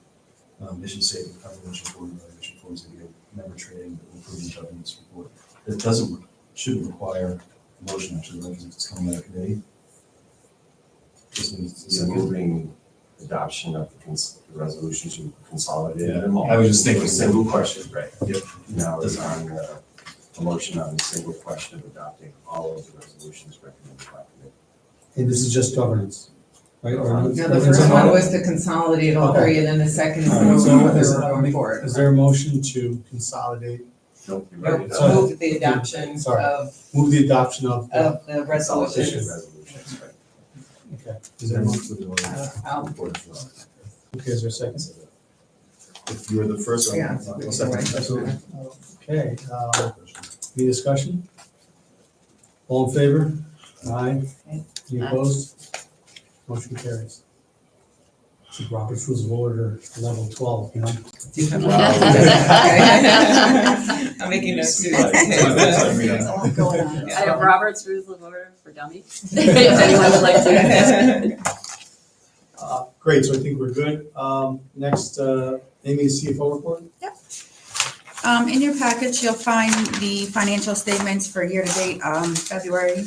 [SPEAKER 6] mission statement, confidential board evaluation forms, and member training, improving governance report. It shouldn't require a motion actually, right, because it's coming out of committee. Just needs to
[SPEAKER 10] You're
[SPEAKER 6] second.
[SPEAKER 10] moving adoption of the resolutions you consolidated them all.
[SPEAKER 6] I was just thinking-
[SPEAKER 10] A single question, right?
[SPEAKER 6] Yep.
[SPEAKER 10] Now it's on a motion on the single question of adopting all of the resolutions recommended by committee.
[SPEAKER 7] And this is just governance, right? Or-
[SPEAKER 2] No, the first one was to consolidate all three, and then the second is
[SPEAKER 7] All right, so
[SPEAKER 2] whether
[SPEAKER 7] is
[SPEAKER 2] we're going forward.
[SPEAKER 7] Is there a motion to consolidate,
[SPEAKER 10] Nope, you've
[SPEAKER 2] Nope,
[SPEAKER 10] already done it.
[SPEAKER 2] move the adoption
[SPEAKER 7] Sorry.
[SPEAKER 2] of
[SPEAKER 7] move the adoption of?
[SPEAKER 2] the
[SPEAKER 10] Consolidated
[SPEAKER 2] resolutions.
[SPEAKER 10] resolutions, right?
[SPEAKER 7] Okay, is there a motion?
[SPEAKER 2] I'll-
[SPEAKER 7] Okay, is there a second?
[SPEAKER 6] If you were the first one,
[SPEAKER 2] Yeah.
[SPEAKER 6] I'll second.
[SPEAKER 7] Okay, any discussion? All in favor? Aye. Any
[SPEAKER 8] Aye.
[SPEAKER 7] opposed? Motion carries. It's like Robert's Rules of Order, level 12, you know?
[SPEAKER 2] I'm making notes too.
[SPEAKER 11] There's a lot going on.
[SPEAKER 8] I have Robert's Rules of Order for Dummies. If anyone would like to.
[SPEAKER 7] Great, so I think we're good. Next, Amy's CFO report?
[SPEAKER 11] In your package, you'll find the financial statements for year-to-date, February.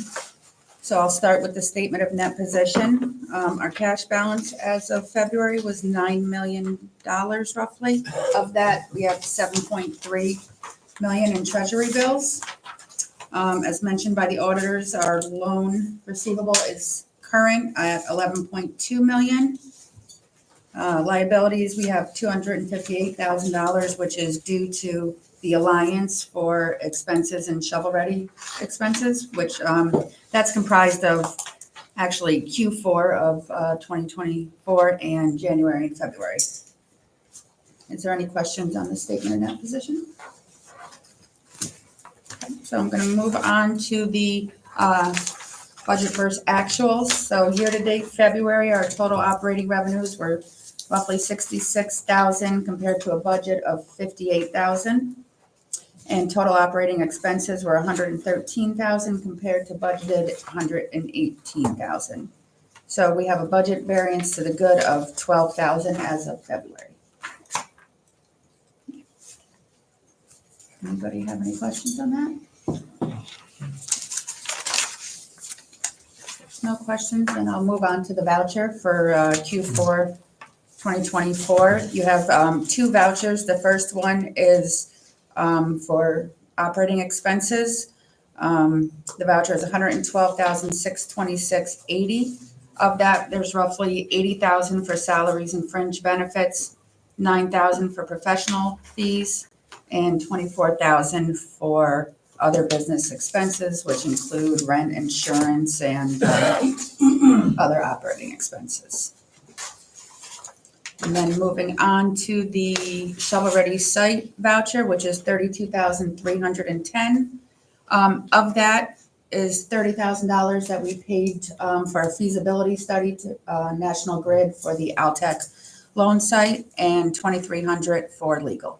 [SPEAKER 11] So I'll start with the statement of net position. Our cash balance as of February was $9 million roughly. Of that, we have 7.3 million in treasury bills. As mentioned by the auditors, our loan receivable is current at 11.2 million. Liabilities, we have $258,000, which is due to the Alliance for expenses and shovel-ready expenses, which that's comprised of actually Q4 of 2024 and January and February. Is there any questions on the statement of net position? Okay, so I'm going to move on to the budget versus actuals. So year-to-date February, our total operating revenues were roughly 66,000 compared to a budget of 58,000. And total operating expenses were 113,000 compared to budgeted 118,000. So we have a budget variance to the good of 12,000 as of February. Anybody have any questions on that? No questions, and I'll move on to the voucher for Q4 2024. You have two vouchers. The first one is for operating expenses. The voucher is $112,626.80. Of that, there's roughly $80,000 for salaries and fringe benefits, $9,000 for professional fees, and $24,000 for other business expenses, which include rent, insurance, and other operating expenses. And then moving on to the shovel-ready site voucher, which is $32,310. Of that is $30,000 that we paid for a feasibility study to National Grid for the Altech loan site, and $2,300 for legal.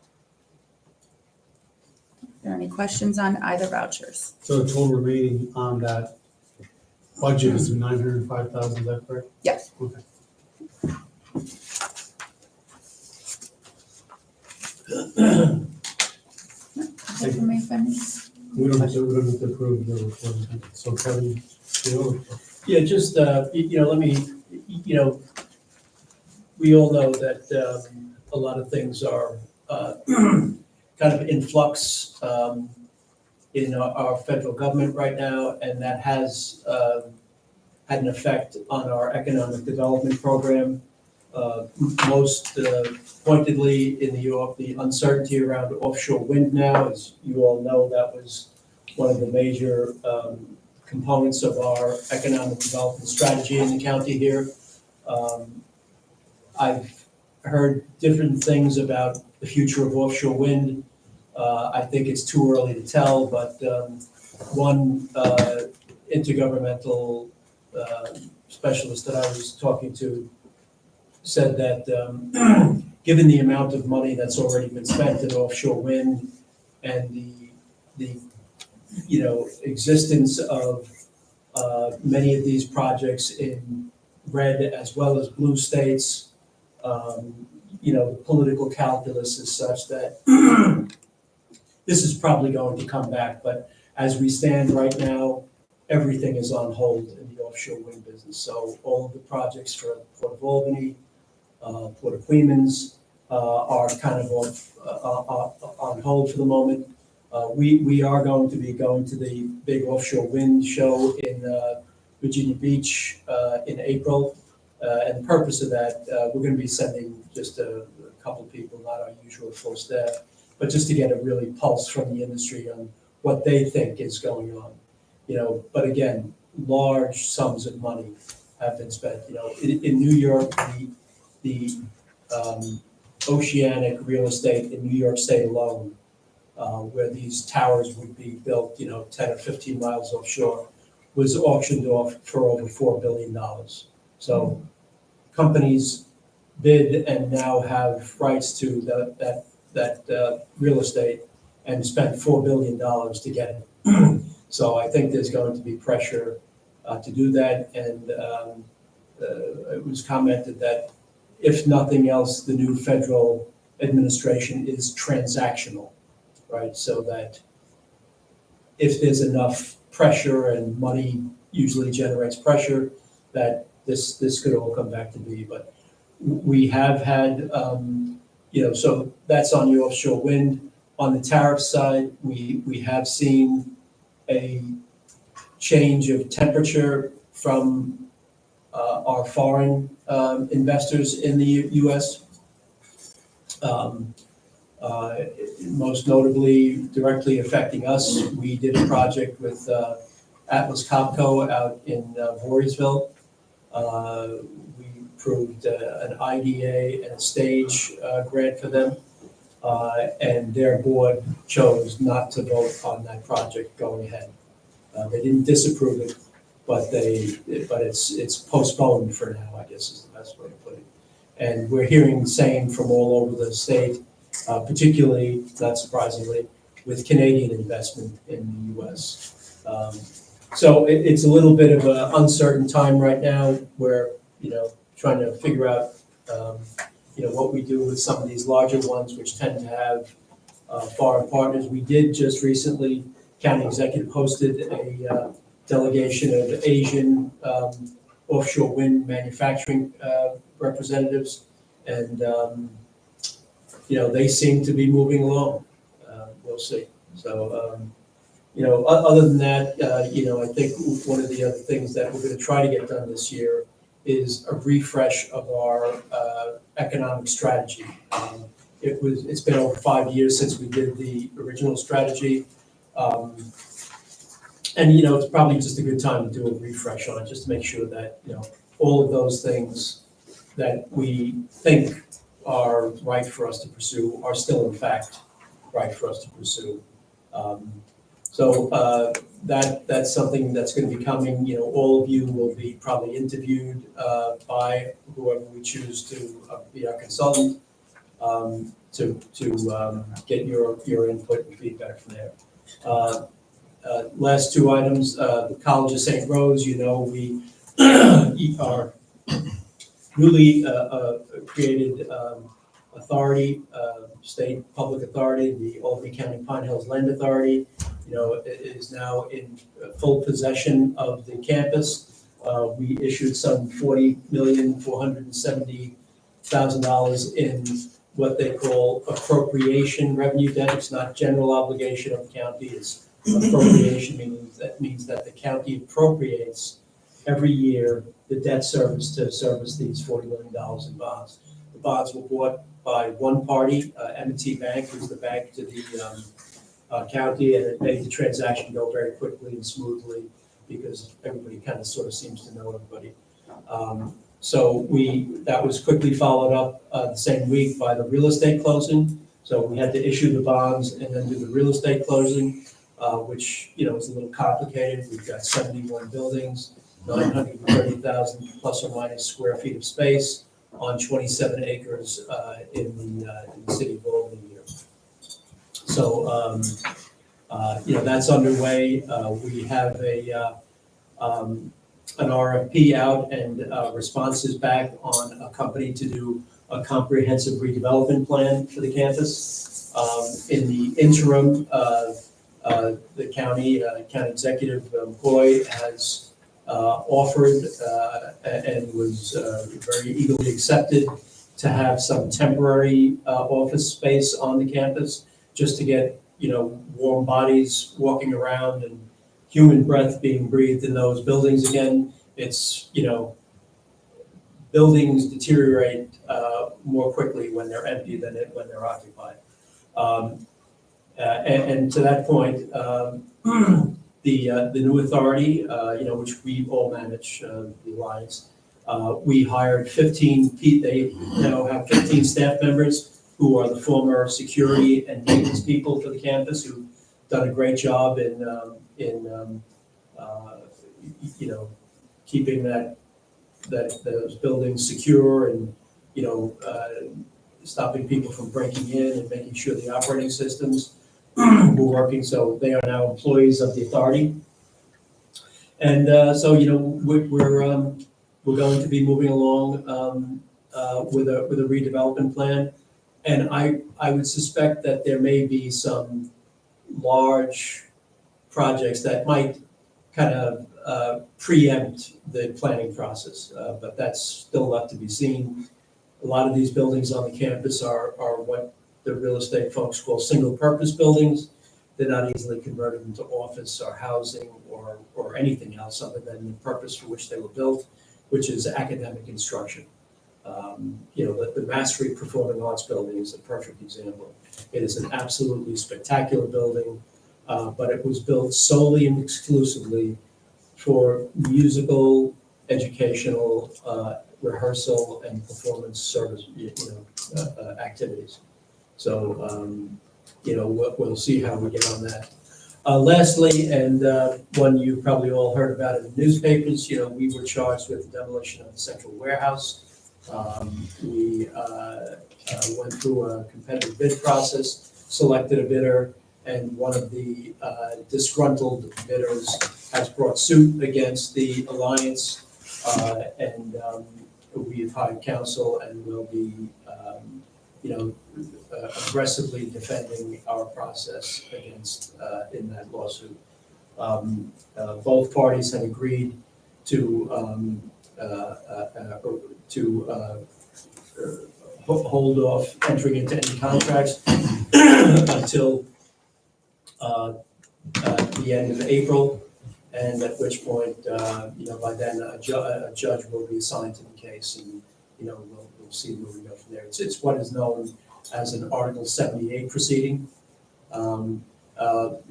[SPEAKER 11] Are there any questions on either vouchers?
[SPEAKER 7] So the total remaining on that budget is 905,000, is that correct?
[SPEAKER 11] Yes.
[SPEAKER 7] Okay.
[SPEAKER 11] Is it for me, Fanny?
[SPEAKER 7] We don't have to approve the report. So Kevin, you
[SPEAKER 4] Yeah, just, let me, we all know that a lot of things are kind of in flux in our federal government right now, and that has had an effect on our economic development program. Most pointedly in New York, the uncertainty around offshore wind now, as you all know, that was one of the major components of our economic development strategy in the county here. I've heard different things about the future of offshore wind. I think it's too early to tell, but one intergovernmental specialist that I was talking to said that given the amount of money that's already been spent in offshore wind and the existence of many of these projects in red as well as blue states, the political calculus is such that this is probably going to come back. But as we stand right now, everything is on hold in the offshore wind business. So all of the projects for Port of Albany, Port of Queens are kind of on hold for the moment. We are going to be going to the big offshore wind show in Virginia Beach in April. And the purpose of that, we're going to be sending just a couple of people, not our usual full staff, but just to get a really pulse from the industry on what they think is going on. But again, large sums of money have been spent. In New York, the oceanic real estate in New York State alone, where these towers would be built, 10 or 15 miles offshore, was auctioned off for over $4 billion. So companies bid and now have rights to that real estate and spent $4 billion to get it. So I think there's going to be pressure to do that. And it was commented that if nothing else, the new federal administration is transactional, right? So that if there's enough pressure, and money usually generates pressure, that this could all come back to be. But we have had, so that's on the offshore wind. On the tariff side, we have seen a change of temperature from our foreign investors in the U.S. Most notably, directly affecting us, we did a project with Atlas Copco out in Voorheesville. We approved an IDA and a stage grant for them, and their board chose not to vote on that project going ahead. They didn't disapprove it, but it's postponed for now, I guess is the best way to put it. And we're hearing the same from all over the state, particularly, not surprisingly, with Canadian investment in the U.S. So it's a little bit of an uncertain time right now where, trying to figure out, what we do with some of these larger ones, which tend to have foreign partners. We did just recently county executive hosted a delegation of Asian offshore wind manufacturing representatives. And, they seem to be moving along. We'll see. So, other than that, I think one of the other things that we're going to try to get done this year is a refresh of our economic strategy. It's been over 5 years since we did the original strategy. And, it's probably just a good time to do a refresh on it, just to make sure that, all of those things that we think are right for us to pursue are still in fact right for us to pursue. So that's something that's going to be coming. All of you will be probably interviewed by whoever we choose to be our consultant to get your input and feedback from there. Last two items, the College of St. Rose, we are newly created authority, state public authority, the Albany County Pine Hills Land Authority. It is now in full possession of the campus. We issued some $40,470,000 in what they call appropriation revenue debt. It's not general obligation of the county, it's appropriation, means that the county appropriates every year the debt service to service these $40 million in bonds. The bonds were bought by one party, M&T Bank, who's the bank to the county, and it made the transaction go very quickly and smoothly because everybody kind of sort of seems to know everybody. So that was quickly followed up the same week by the real estate closing. So we had to issue the bonds and then do the real estate closing, which, is a little complicated. We've got 71 buildings, 930,000 plus or minus square feet of space on 27 acres in the city of Albany here. So, that's underway. We have an RFP out and responses back on a company to do a comprehensive redevelopment plan for the campus. In the interim, the county executive employee has offered and was very eagerly accepted to have some temporary office space on the campus just to get, warm bodies walking around and human breath being breathed in those buildings again. It's, buildings deteriorate more quickly when they're empty than when they're occupied. And to that point, the new authority, which we all manage, the Alliance, we hired 15 people. They now have 15 staff members who are the former security and maintenance people for the campus who've done a great job in keeping those buildings secure and, stopping people from breaking in and making sure the operating systems were working. So they are now employees of the authority. And so, we're going to be moving along with a redevelopment plan. And I would suspect that there may be some large projects that might kind of preempt the planning process, but that's still left to be seen. A lot of these buildings on the campus are what the real estate folks call single-purpose buildings. They're not easily converted into office or housing or anything else other than the purpose for which they were built, which is academic instruction. The Mastery Performing Arts Building is a perfect example. It is an absolutely spectacular building, but it was built solely and exclusively for musical, educational, rehearsal, and performance service, activities. So, we'll see how we get on that. Lastly, and one you probably all heard about in the newspapers, we were charged with the demolition of the central warehouse. We went through a competitive bid process, selected a bidder, and one of the disgruntled bidders has brought suit against the Alliance, and we've hired counsel and will be aggressively defending our process against, in that lawsuit. Both parties have agreed to hold off entering into any contracts until the end of April, and at which point, by then, a judge will be assigned to the case, and, we'll see where we go from there. It's what is known as an Article 78 proceeding. But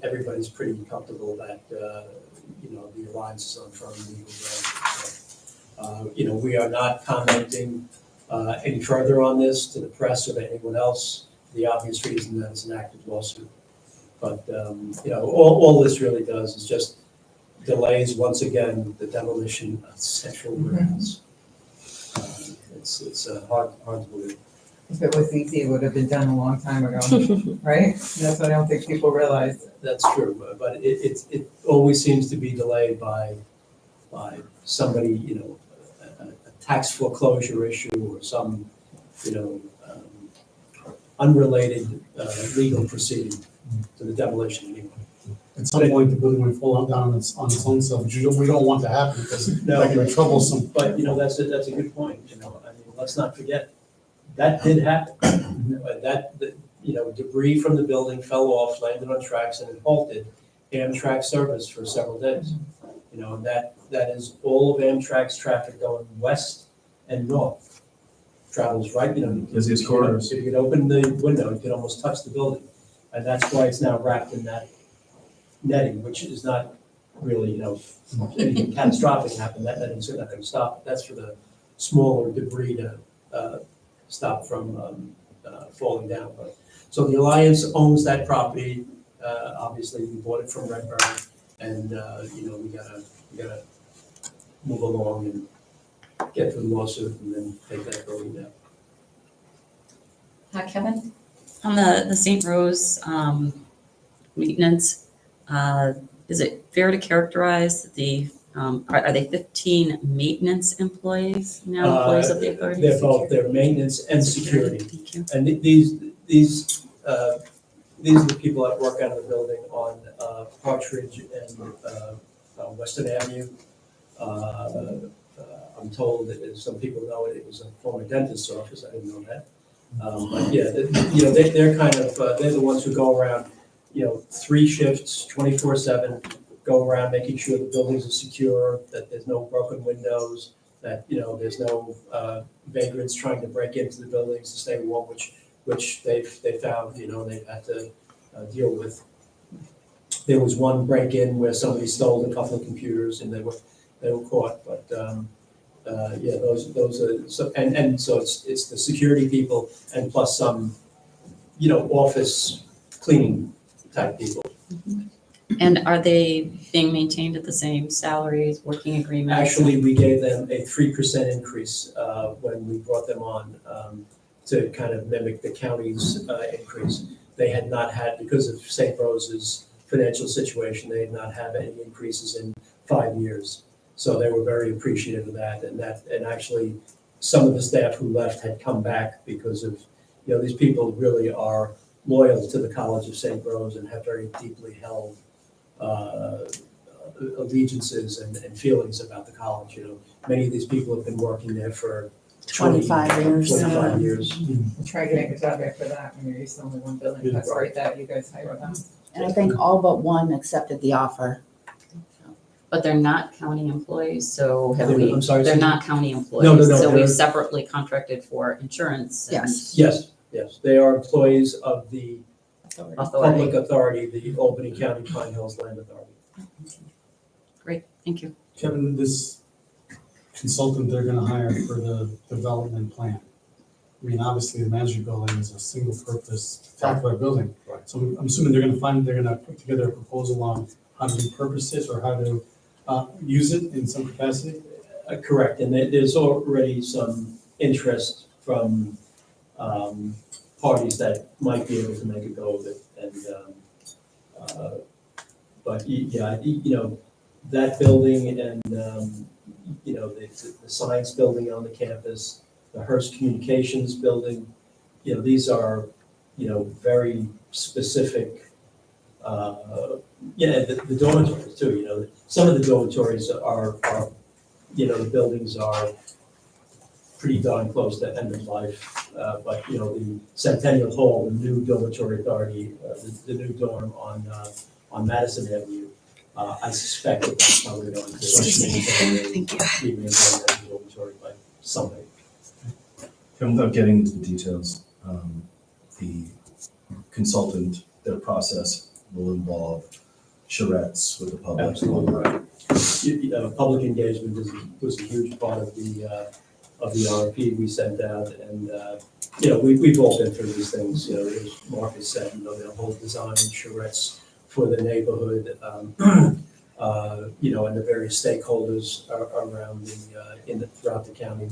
[SPEAKER 4] everybody's pretty comfortable that, the alliance is on firm legal ground. We are not commenting any further on this to the press or to anyone else. The obvious reason that it's an active lawsuit. But, all this really does is just delays, once again, the demolition of Central Warehouse. It's hard to believe.
[SPEAKER 2] If it was easy, it would have been done a long time ago, right? That's what I don't think people realize.
[SPEAKER 4] That's true, but it always seems to be delayed by somebody, a tax foreclosure issue or some, unrelated legal proceeding to the demolition anyway.
[SPEAKER 7] At some point, the building might fall down on its own self, which we don't want to happen because that can be troublesome.
[SPEAKER 4] But, that's a good point, let's not forget, that did happen. Debris from the building fell off, landed on tracks, and it halted Amtrak service for several days. And that is all of Amtrak's traffic going west and north. Travels right,
[SPEAKER 6] Busiest corridors.
[SPEAKER 4] If you could open the window, you could almost touch the building. And that's why it's now wrapped in that netting, which is not really, anything catastrophic happen, that netting's not gonna stop it. That's for the smaller debris to stop from falling down. But so the Alliance owns that property. Obviously, we bought it from Redburn, and we gotta move along and get through the lawsuit and then take that building down.
[SPEAKER 8] Kevin? On the St. Rose maintenance, is it fair to characterize the, are they 15 maintenance employees now, employees of the authority?
[SPEAKER 4] They're both, they're maintenance and security.
[SPEAKER 8] Thank you.
[SPEAKER 4] And these are the people that work out of the building on Partridge and Western Avenue. I'm told that some people know it was a former dentist's office. I didn't know that. But yeah, they're kind of, they're the ones who go around, 3 shifts, 24/7, go around making sure the buildings are secure, that there's no broken windows, that, there's no vagrants trying to break into the buildings to stay warm, which they found, they've had to deal with. There was one break-in where somebody stole a couple of computers and they were caught, but those are, so, and so it's the security people and plus some, office cleaning type people.
[SPEAKER 8] And are they being maintained at the same salaries, working agreements?
[SPEAKER 4] Actually, we gave them a 3% increase when we brought them on to kind of mimic the county's increase. They had not had, because of St. Rose's financial situation, they had not had any increases in 5 years. So they were very appreciative of that, and actually some of the staff who left had come back because of, these people really are loyal to the College of St. Rose and have very deeply held allegiances and feelings about the college. Many of these people have been working there for
[SPEAKER 11] 25 years.
[SPEAKER 4] 25 years.
[SPEAKER 2] Try getting a job after that when you're used to only one building. That's great that you guys hire them.
[SPEAKER 11] And I think all but one accepted the offer.
[SPEAKER 8] But they're not county employees, so have we?
[SPEAKER 4] I'm sorry,
[SPEAKER 8] They're
[SPEAKER 4] Susan?
[SPEAKER 8] not county employees.
[SPEAKER 4] No,
[SPEAKER 8] So
[SPEAKER 4] they're-
[SPEAKER 8] we've separately contracted for insurance and
[SPEAKER 11] Yes.
[SPEAKER 4] Yes, they are employees of the
[SPEAKER 8] authority.
[SPEAKER 4] public authority, the Albany County Pine Hills Land Authority.
[SPEAKER 8] Great, thank you.
[SPEAKER 7] Kevin, this consultant they're gonna hire for the development plan. I mean, obviously, the management building is a single purpose factory building.
[SPEAKER 4] Right.
[SPEAKER 7] So I'm assuming they're gonna put together a proposal on how to repurpose it or how to use it in some capacity.
[SPEAKER 4] Correct, and there's already some interest from parties that might be able to make a go of it, and but yeah, that building and the science building on the campus, the Hearst Communications Building. You know, these are, you know, very specific, the dormitories too, you know. Some of the dormitories are, you know, the buildings are pretty darn close to end of life. But, you know, the Centennial Hall, the new dormitory authority, the new dorm on Madison Avenue, I suspect that that's probably going to be maintained as a dormitory by somebody.
[SPEAKER 6] And without getting into the details, the consultant, their process will involve charrettes with the public.
[SPEAKER 4] Absolutely. Public engagement was a huge part of the RFP we sent out, and, you know, we've all been through these things, you know, as Marcus said, you know, the whole design, charrettes for the neighborhood, you know, and the various stakeholders around throughout the county.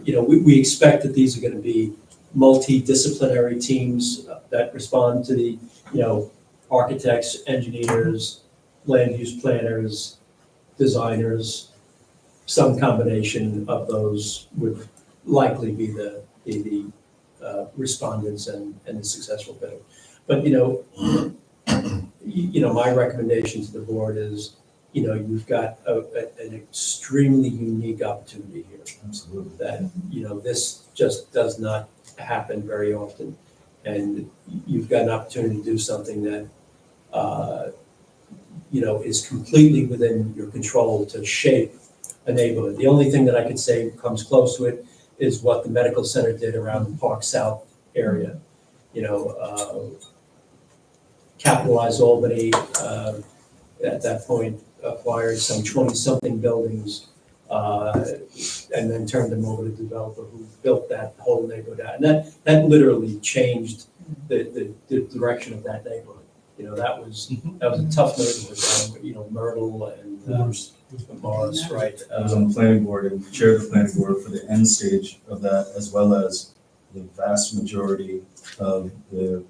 [SPEAKER 4] You know, we expect that these are gonna be multidisciplinary teams that respond to the, you know, architects, engineers, land use planners, designers. Some combination of those would likely be the respondents and the successful bidder. But, you know, my recommendation to the board is, you know, you've got an extremely unique opportunity here.
[SPEAKER 6] Absolutely.
[SPEAKER 4] That, you know, this just does not happen very often. And you've got an opportunity to do something that, you know, is completely within your control to shape a neighborhood. The only thing that I could say comes close to it is what the medical center did around the Park South area. You know, capitalized Albany, at that point, acquired some 20-something buildings, and then turned them over to the developer who built that whole neighborhood out. And that literally changed the direction of that neighborhood. You know, that was a tough neighborhood down, you know, Myrtle and Morris, right?
[SPEAKER 6] I was on the planning board and chaired the planning board for the end stage of that, as well as the vast majority of the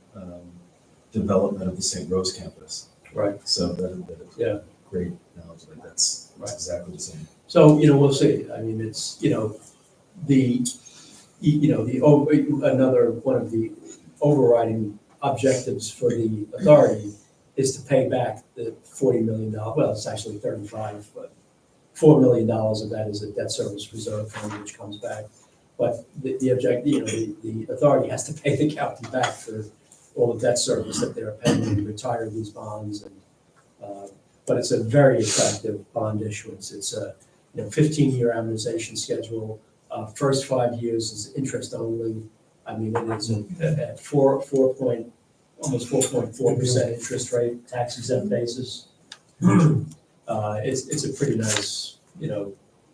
[SPEAKER 6] development of the St. Rose campus.
[SPEAKER 4] Right.
[SPEAKER 6] So that
[SPEAKER 4] Yeah.
[SPEAKER 6] great knowledge, like that's exactly the same.
[SPEAKER 4] So, you know, we'll see. I mean, it's, you know, another one of the overriding objectives for the authority is to pay back the $40 million, well, it's actually 35, but $4 million of that is a debt service reserve fund, which comes back. But the authority has to pay the county back for all the debt service that they're paying to retire these bonds. And but it's a very attractive bond issuance. It's a 15-year amortization schedule. First 5 years is interest only. I mean, it's at almost 4.4% interest rate, tax exempt basis. It's a pretty nice,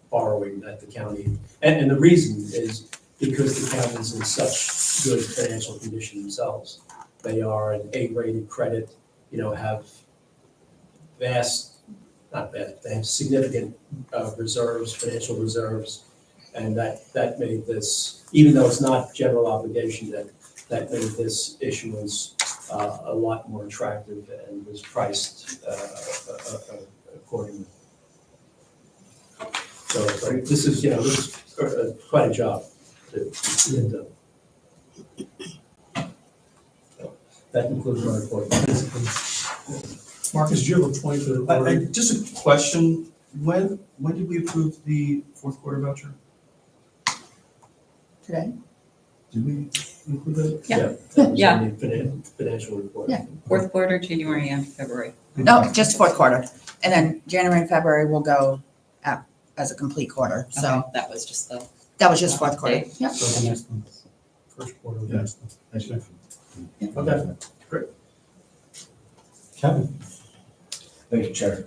[SPEAKER 4] borrowing that the county, and the reason is because the county's in such good financial condition themselves. They are an A-rated credit, have they have significant reserves, financial reserves, and that made this, even though it's not general obligation debt, that made this issuance a lot more attractive and was priced accordingly. So this is quite a job to get done. So that concludes my report.
[SPEAKER 7] Marcus, do you have a point that?
[SPEAKER 6] Just a question, when did we approve the fourth quarter voucher?
[SPEAKER 11] Today?
[SPEAKER 6] Did we include that?
[SPEAKER 11] Yeah.
[SPEAKER 4] That was
[SPEAKER 8] Yeah.
[SPEAKER 4] in the financial report.
[SPEAKER 11] Yeah.
[SPEAKER 8] Fourth quarter, January and February.
[SPEAKER 11] No, just fourth quarter. And then January and February will go out as a complete quarter. So
[SPEAKER 8] Okay, that was just the,
[SPEAKER 11] that was just fourth quarter.
[SPEAKER 8] Okay.
[SPEAKER 11] Yep.
[SPEAKER 7] So the next one, first quarter of the next one.
[SPEAKER 6] Thank you.
[SPEAKER 4] Okay, great.
[SPEAKER 7] Kevin?
[SPEAKER 5] Thank you, Chair.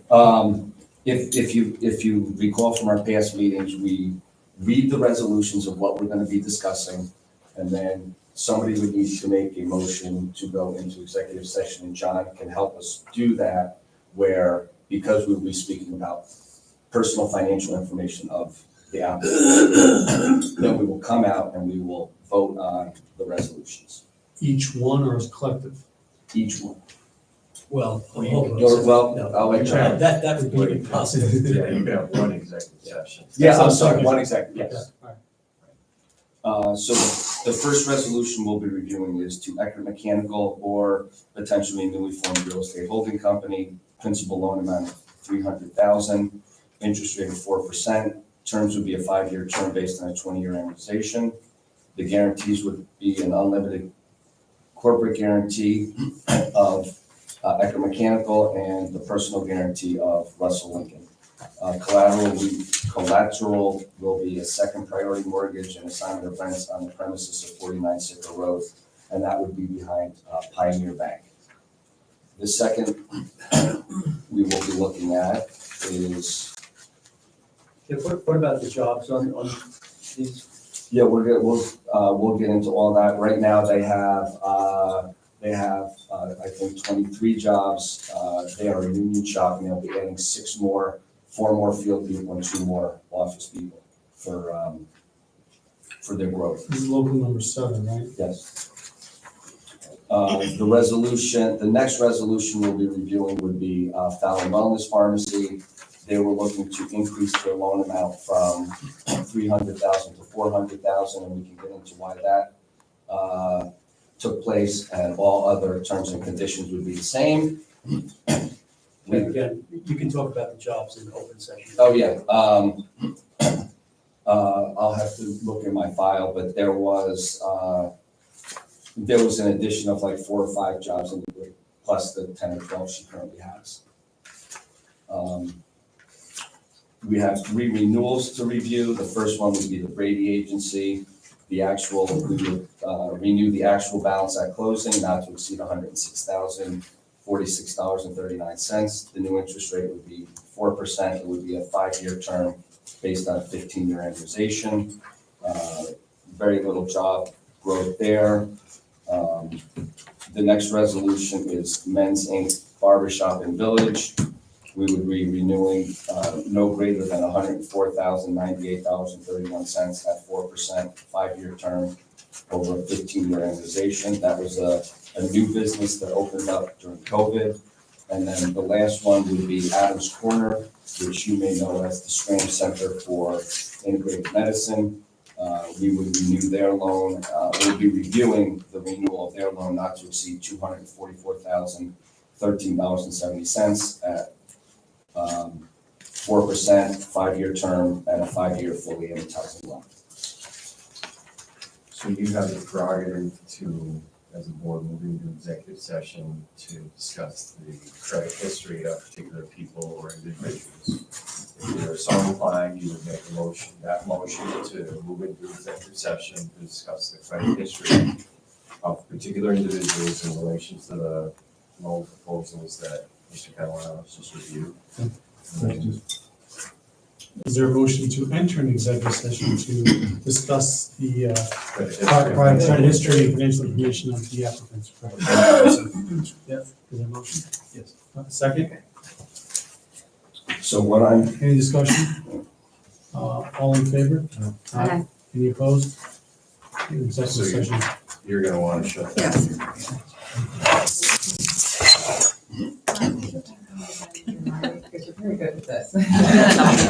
[SPEAKER 5] If you recall from our past meetings, we read the resolutions of what we're gonna be discussing, and then somebody would need to make a motion to go into executive session, and John can help us do that, where, because we'll be speaking about personal financial information of the applicant, then we will come out and we will vote on the resolutions,
[SPEAKER 7] Each one or as collective?
[SPEAKER 5] each one.
[SPEAKER 4] Well,
[SPEAKER 5] I'll let John.
[SPEAKER 4] that would be impossible.
[SPEAKER 10] Yeah, you can have one executive session.
[SPEAKER 5] Yeah, I'm sorry, one executive, yes.
[SPEAKER 7] All right.
[SPEAKER 5] So the first resolution we'll be reviewing is to Eckert Mechanical or potentially newly formed real estate holding company, principal loan amount of $300,000, interest rate of 4%. Terms would be a 5-year term based on a 20-year amortization. The guarantees would be an unlimited corporate guarantee of Eckert Mechanical and the personal guarantee of Russell Lincoln. Collateral will be a second priority mortgage and assignment of rents on the premises of 49 Sicker Road, and that would be behind Pioneer Bank. The second we will be looking at is,
[SPEAKER 4] Yeah, what about the jobs on these?
[SPEAKER 5] yeah, we'll get into all that. Right now, they have I think 23 jobs. They are a union shop, and they'll be adding 6 more, 4 more field people and 2 more office people for their growth.
[SPEAKER 7] This is local number 7, right?
[SPEAKER 5] Yes. The next resolution we'll be reviewing would be Fallon Wellness Pharmacy. They were looking to increase their loan amount from $300,000 to $400,000, and we can get into why that took place, and all other terms and conditions would be the same.
[SPEAKER 4] Again, you can talk about the jobs in open session.
[SPEAKER 5] Oh, yeah. I'll have to look in my file, but there was an addition of like 4 or 5 jobs in the plus the 10 or 12 she currently has. We have 3 renewals to review. The first one would be the Brady Agency. We would renew the actual balance at closing, not to exceed $106,046.39. The new interest rate would be 4%. It would be a 5-year term based on a 15-year amortization. Very little job growth there. The next resolution is Men's Inc. Barbershop and Village. We would be renewing no greater than $104,098.31 at 4%, 5-year term over a 15-year amortization. That was a new business that opened up during COVID. And then the last one would be Adams Corner, which you may know as the Strange Center for Integrated Medicine. We would renew their loan. We'll be reviewing the renewal of their loan not to exceed $244,013.70 at 4%, 5-year term, and a 5-year fully amortizing loan.
[SPEAKER 10] So you have the prerogative to, as a board, move into executive session to discuss the credit history of particular people or individuals. If you're so inclined, you would make that motion to move into executive session to discuss the credit history of particular individuals in relation to the loan proposals that Mr. Catalano just reviewed.
[SPEAKER 7] Is there a motion to enter an executive session to discuss the prior history and financial information of the applicants? Yeah, is there a motion? Yes. Second,
[SPEAKER 5] So what I'm,
[SPEAKER 7] any discussion? All in favor?
[SPEAKER 8] Aye.
[SPEAKER 7] Any opposed? Executive session.
[SPEAKER 10] You're gonna wanna shut down.
[SPEAKER 11] Yes.
[SPEAKER 2] Because you're very good at this.